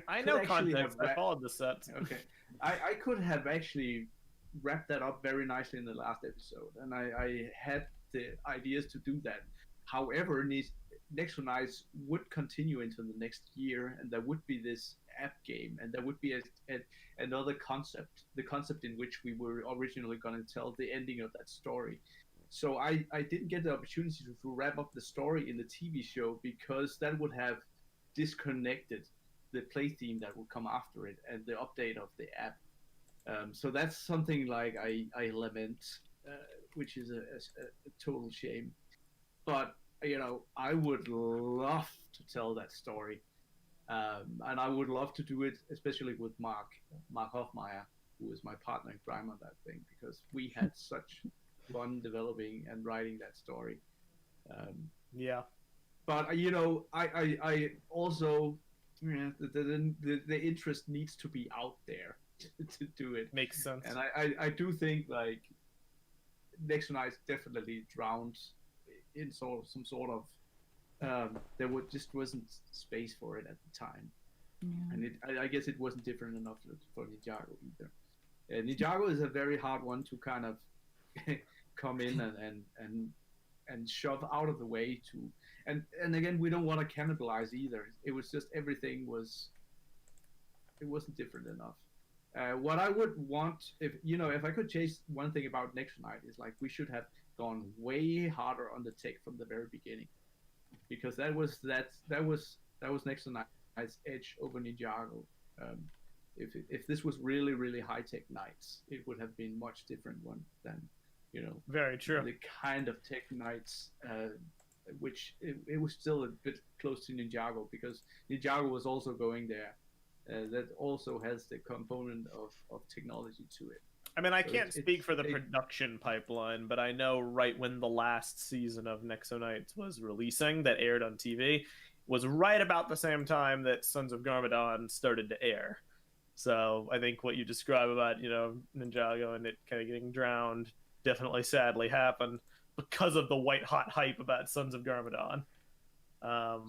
I know context. I followed the set. Okay, I could have actually wrapped that up very nicely in the last episode, and I had the ideas to do that. However, Nexo Knights would continue into the next year, and there would be this app game, and there would be another concept, the concept in which we were originally going to tell the ending of that story. So I didn't get the opportunity to wrap up the story in the TV show because that would have disconnected the play theme that would come after it and the update of the app. So that's something like I lament, which is a total shame. But I would love to tell that story, and I would love to do it, especially with Mark Hoffmeyer, who is my partner in crime on that thing, because we had such fun developing and writing that story. Yeah. But I also the interest needs to be out there to do it. Makes sense. And I do think like Nexo Knights definitely drowned in some sort of there just wasn't space for it at the time. Yeah. And I guess it wasn't different enough for Ninjago either. Ninjago is a very hard one to kind of come in and shove out of the way to, and again, we don't want to cannibalize either. It was just everything it wasn't different enough. What I would want, if I could change one thing about Nexo Knight, is like we should have gone way harder on the tech from the very beginning, because that was Nexo Knight's edge over Ninjago. If this was really, really high tech Knights, it would have been much different one than very true. The kind of tech Knights, which it was still a bit close to Ninjago, because Ninjago was also going there. That also has the component of technology to it. I mean, I can't speak for the production pipeline, but I know right when the last season of Nexo Knights was releasing, that aired on TV, was right about the same time that Sons of Garmadon started to air. So I think what you describe about, Ninjago and it kind of getting drowned definitely sadly happened because of the white hot hype about Sons of Garmadon.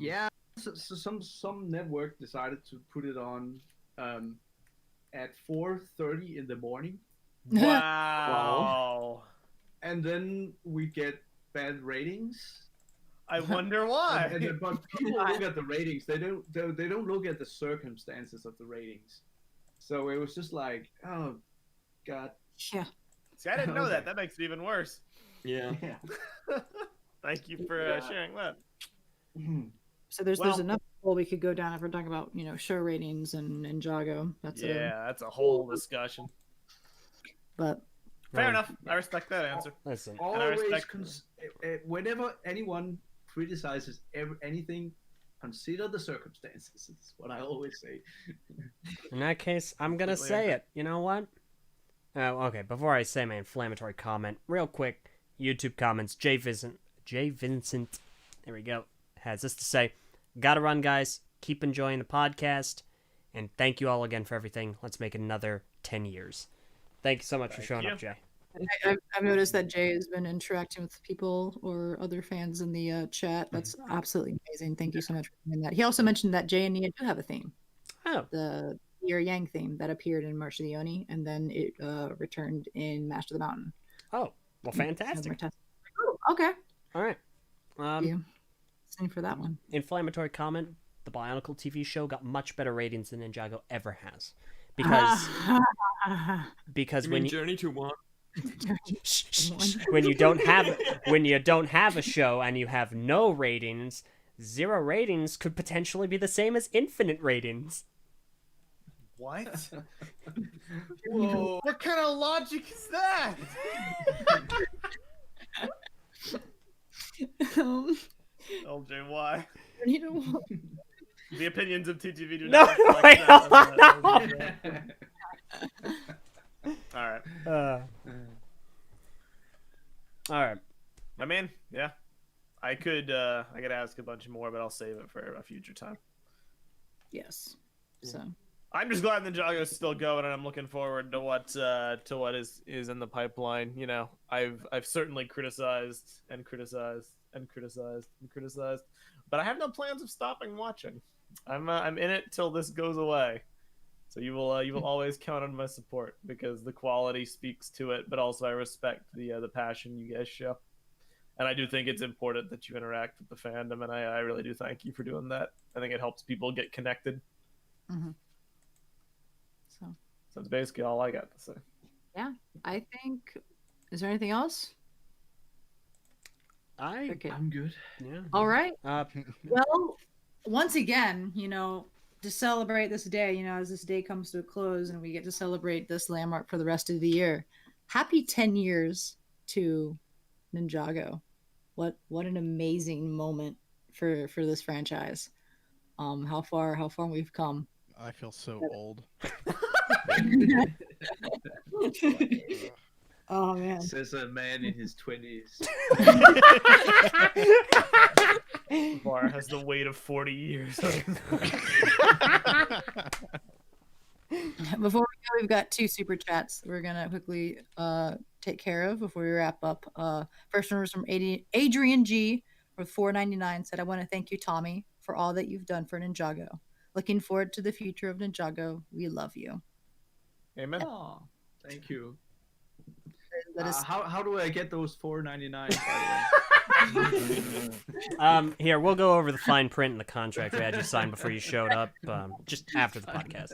Yeah, so some network decided to put it on at 4:30 in the morning. Wow. And then we get bad ratings. I wonder why. But people look at the ratings. They don't look at the circumstances of the ratings. So it was just like, oh, God. Yeah. See, I didn't know that. That makes it even worse. Yeah. Thank you for sharing that. So there's enough hole we could go down if we're talking about show ratings and Ninjago. That's a whole discussion. But fair enough. I respect that answer. Listen, always whenever anyone criticizes anything, consider the circumstances. Is what I always say. In that case, I'm gonna say it. You know what? Okay, before I say my inflammatory comment, real quick, YouTube comments. Jay Vincent, there we go, has this to say: gotta run, guys. Keep enjoying the podcast, and thank you all again for everything. Let's make it another 10 years. Thank you so much for showing up, Jay. I've noticed that Jay has been interacting with people or other fans in the chat. That's absolutely amazing. Thank you so much for doing that. He also mentioned that Jay and Nia do have a theme. Oh. The Yer Yang theme that appeared in March of the Oni, and then it returned in Master of the Mountain. Oh, well, fantastic. Okay. All right. Thank you. Same for that one. Inflammatory comment: the Bionicle TV show got much better ratings than Ninjago ever has, because when Journey to One. when you don't have a show and you have no ratings, 0 ratings could potentially be the same as infinite ratings. What? Whoa. What kind of logic is that? LJ, why? The opinions of TTV do not reflect that. All right. All right. I mean, yeah. I could ask a bunch more, but I'll save it for a future time. Yes. So I'm just glad Ninjago is still going, and I'm looking forward to what is in the pipeline. I've certainly criticized, but I have no plans of stopping watching. I'm in it till this goes away. So you will always count on my support, because the quality speaks to it, but also I respect the passion you guys show. And I do think it's important that you interact with the fandom, and I really do thank you for doing that. I think it helps people get connected. Mm-hmm. So that's basically all I got to say. Yeah, I think. Is there anything else? Okay. I'm good. Yeah. All right. Uh, Well, once again, to celebrate this day, as this day comes to a close and we get to celebrate this landmark for the rest of the year, happy 10 years to Ninjago. What an amazing moment for this franchise. How far we've come. I feel so old. Oh man. Says a man in his 20s. Bar has the weight of 40 years. Before we go, we've got 2 super chats that we're gonna quickly take care of before we wrap up. First one was from Adrian G for $4.99. Said, "I want to thank you, Tommy, for all that you've done for Ninjago. Looking forward to the future of Ninjago. We love you." Amen. Oh, thank you. That is How do I get those $4.99? Here, we'll go over the fine print in the contract we had you sign before you showed up, just after the podcast.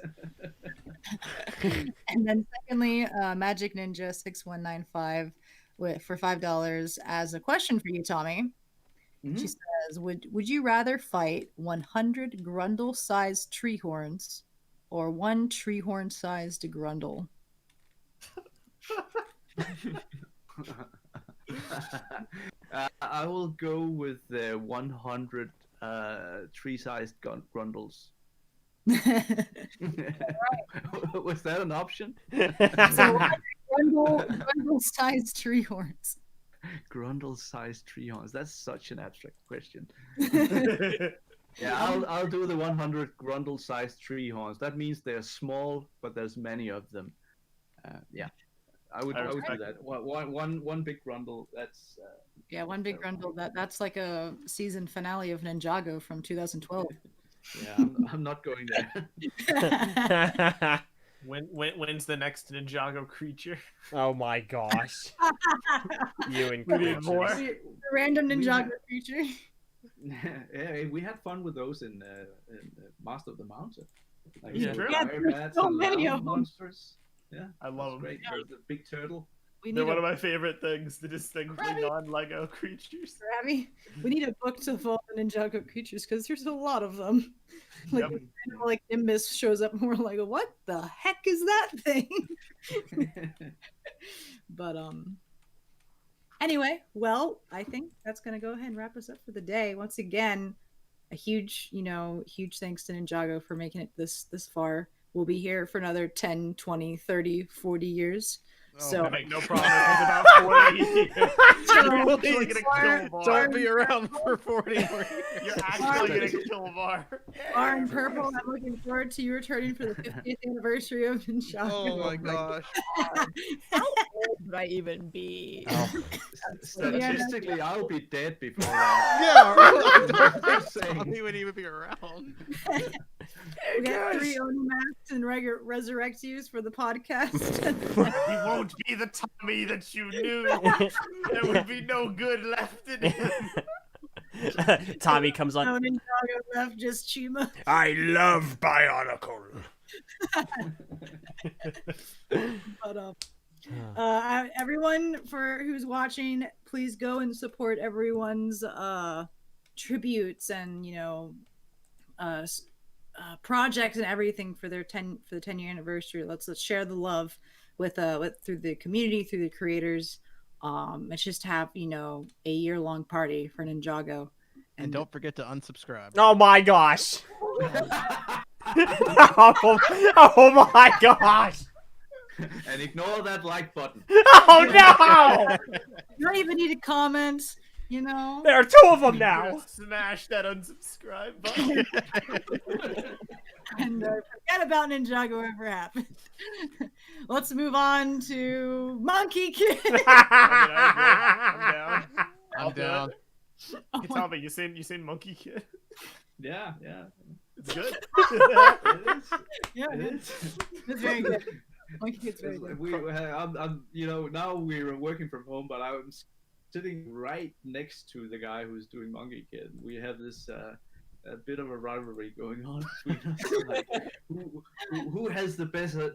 And then secondly, Magic Ninja 6195 for $5 as a question for you, Tommy. Mhm. She says, "Would you rather fight 100 Grundle-sized tree horns or 1 tree horn-sized Grundle?" I will go with the 100 tree-sized grundles. Was that an option? So Grundle-sized tree horns. Grundle-sized tree horns. That's such an abstract question. Yeah, I'll do the 100 Grundle-sized tree horns. That means they're small, but there's many of them. Yeah, I would do that. One big Grundle. That's Yeah, one big Grundle. That's like a season finale of Ninjago from 2012. yeah. I'm not going there. When's the next Ninjago creature? Oh my gosh. You and We need more. A random Ninjago creature. Yeah, we had fun with those in Master of the Mountain. Like, Yeah, the yeah, fire there's bats so and many lava of them. monsters. Yeah, I love them. great. There's the big turtle. We They're need one a of my favorite things, the distinctly Right. non-Lego creatures. Abby, we need a book to follow the Ninjago creatures because there's a lot of them. Like, Yep. like Nimbus shows up and we're like, what the heck is that thing? But anyway, well, I think that's gonna go ahead and wrap us up for the day. Once again, a huge thanks to Ninjago for making it this far. We'll be here for another 10, 20, 30, 40 years. So I make no promises about 40 years. You're actually gonna kill Var. Don't be around for 40 more years. You're actually gonna kill Var. Bar and Purple, I'm looking forward to you returning for the 50th anniversary of Ninjago. Oh my gosh. How old would I even be? Statistically, I'll be dead before that. Yeah, I don't think Just saying. Tommy would even be around. We got 3 Onimax and resurrect yous for the podcast. He won't be the Tommy that you knew. There would be no good left in him. Tommy comes No on. Ninjago left, just Chima. I love Bionicle. But everyone who's watching, please go and support everyone's tributes and projects and everything for the 10-year anniversary. Let's share the love with through the community, through the creators. Let's just have a year-long party for Ninjago. And don't forget to unsubscribe. Oh my gosh. oh my gosh. And ignore that like button. Oh no! You don't even need to comment. There are 2 of them now. Just smash that unsubscribe button. And forget about Ninjago ever happened. Let's move on to Monkey Kid. I'm down. I'm down. Hey, Tommy, you seen Monkey Kid? Yeah. It's good. It is. Yeah, It it is. it's very good. Monkey Kid's very good. Now we're working from home, but I'm sitting right next to the guy who's doing Monkey Kid. We have this a bit of a rivalry going on between us. Like, who has the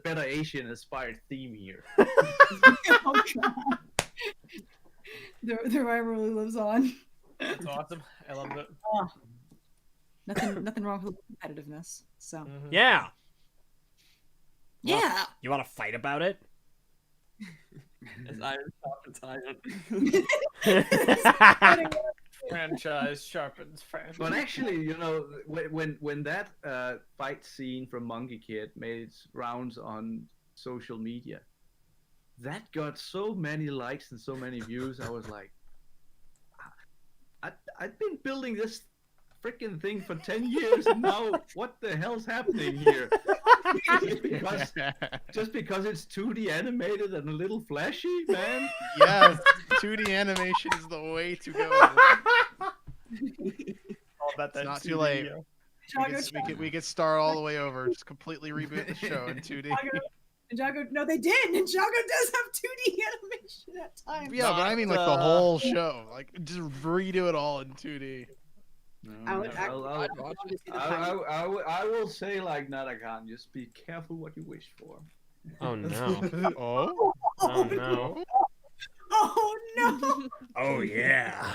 better Asian-inspired theme here? Oh, God. The rivalry lives on. That's awesome. I love it. Nothing wrong with competitiveness. So Mhm. Yeah. yeah. You want to fight about it? As iron sharpens iron. Franchise sharpens franchise. But actually, you know, when that fight scene from Monkey Kid made its rounds on social media, that got so many likes and so many views. I was like, I've been building this freaking thing for 10 years, and now what the hell's happening here? Just because it's 2D animated and a little flashy, man. Yes, 2D animation is the way to go. All about that It's not 2D, too late. yo. We could start all the way over. Just completely reboot the show in 2D. Ninjago, no, they did. Ninjago does have 2D animation at times. Yeah, but I mean like the whole show. Like just redo it all in 2D. I would actually I'd watch it. I will say, like Nadakan, just be careful what you wish for. Oh no. Oh, Oh no. Oh no! Oh yeah.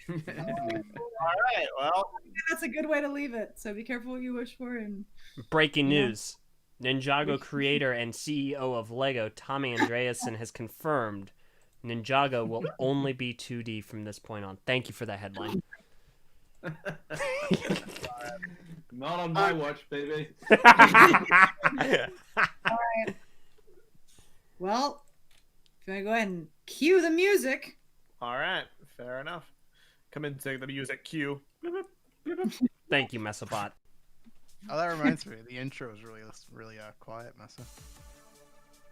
All right. Well, That's a good way to leave it. So be careful what you wish for, and Breaking news. Ninjago creator and CEO of LEGO, Tommy Andreasen, has confirmed Ninjago will only be 2D from this point on. Thank you for that headline. Not on my watch, baby. well, if you want to go ahead and cue the music. all right. Fair enough. Come in, take the music cue. Thank you, Messobot. oh, that reminds me. The intro is really quiet, Messa.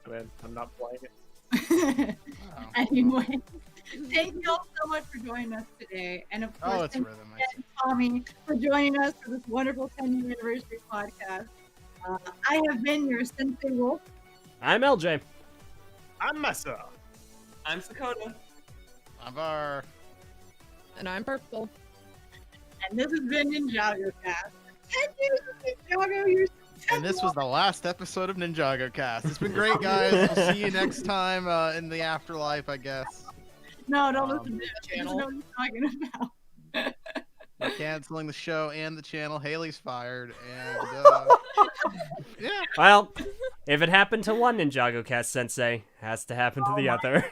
Man, I'm not playing it. Oh. Anyway, thank you all so much for joining us today, and of Oh, course, it's thank rhythm. I you, see. Tommy, for joining us for this wonderful 10th anniversary podcast. I have been your Sensei Wolf. I'm LJ. I'm Messa. I'm Sakota. I'm Var. And I'm purple. And this has been NinjagoCast. 10 years of Ninjago, you're And this was the last episode of Ninjago Cast. It's been great, guys. We'll see you next time in the afterlife, I guess. No, don't listen to this. channel. Channel. What you're talking about. We're canceling the show and the channel. Haley's fired, and yeah. Well, if it happened to one Ninjago cast sensei, it has to happen to the other.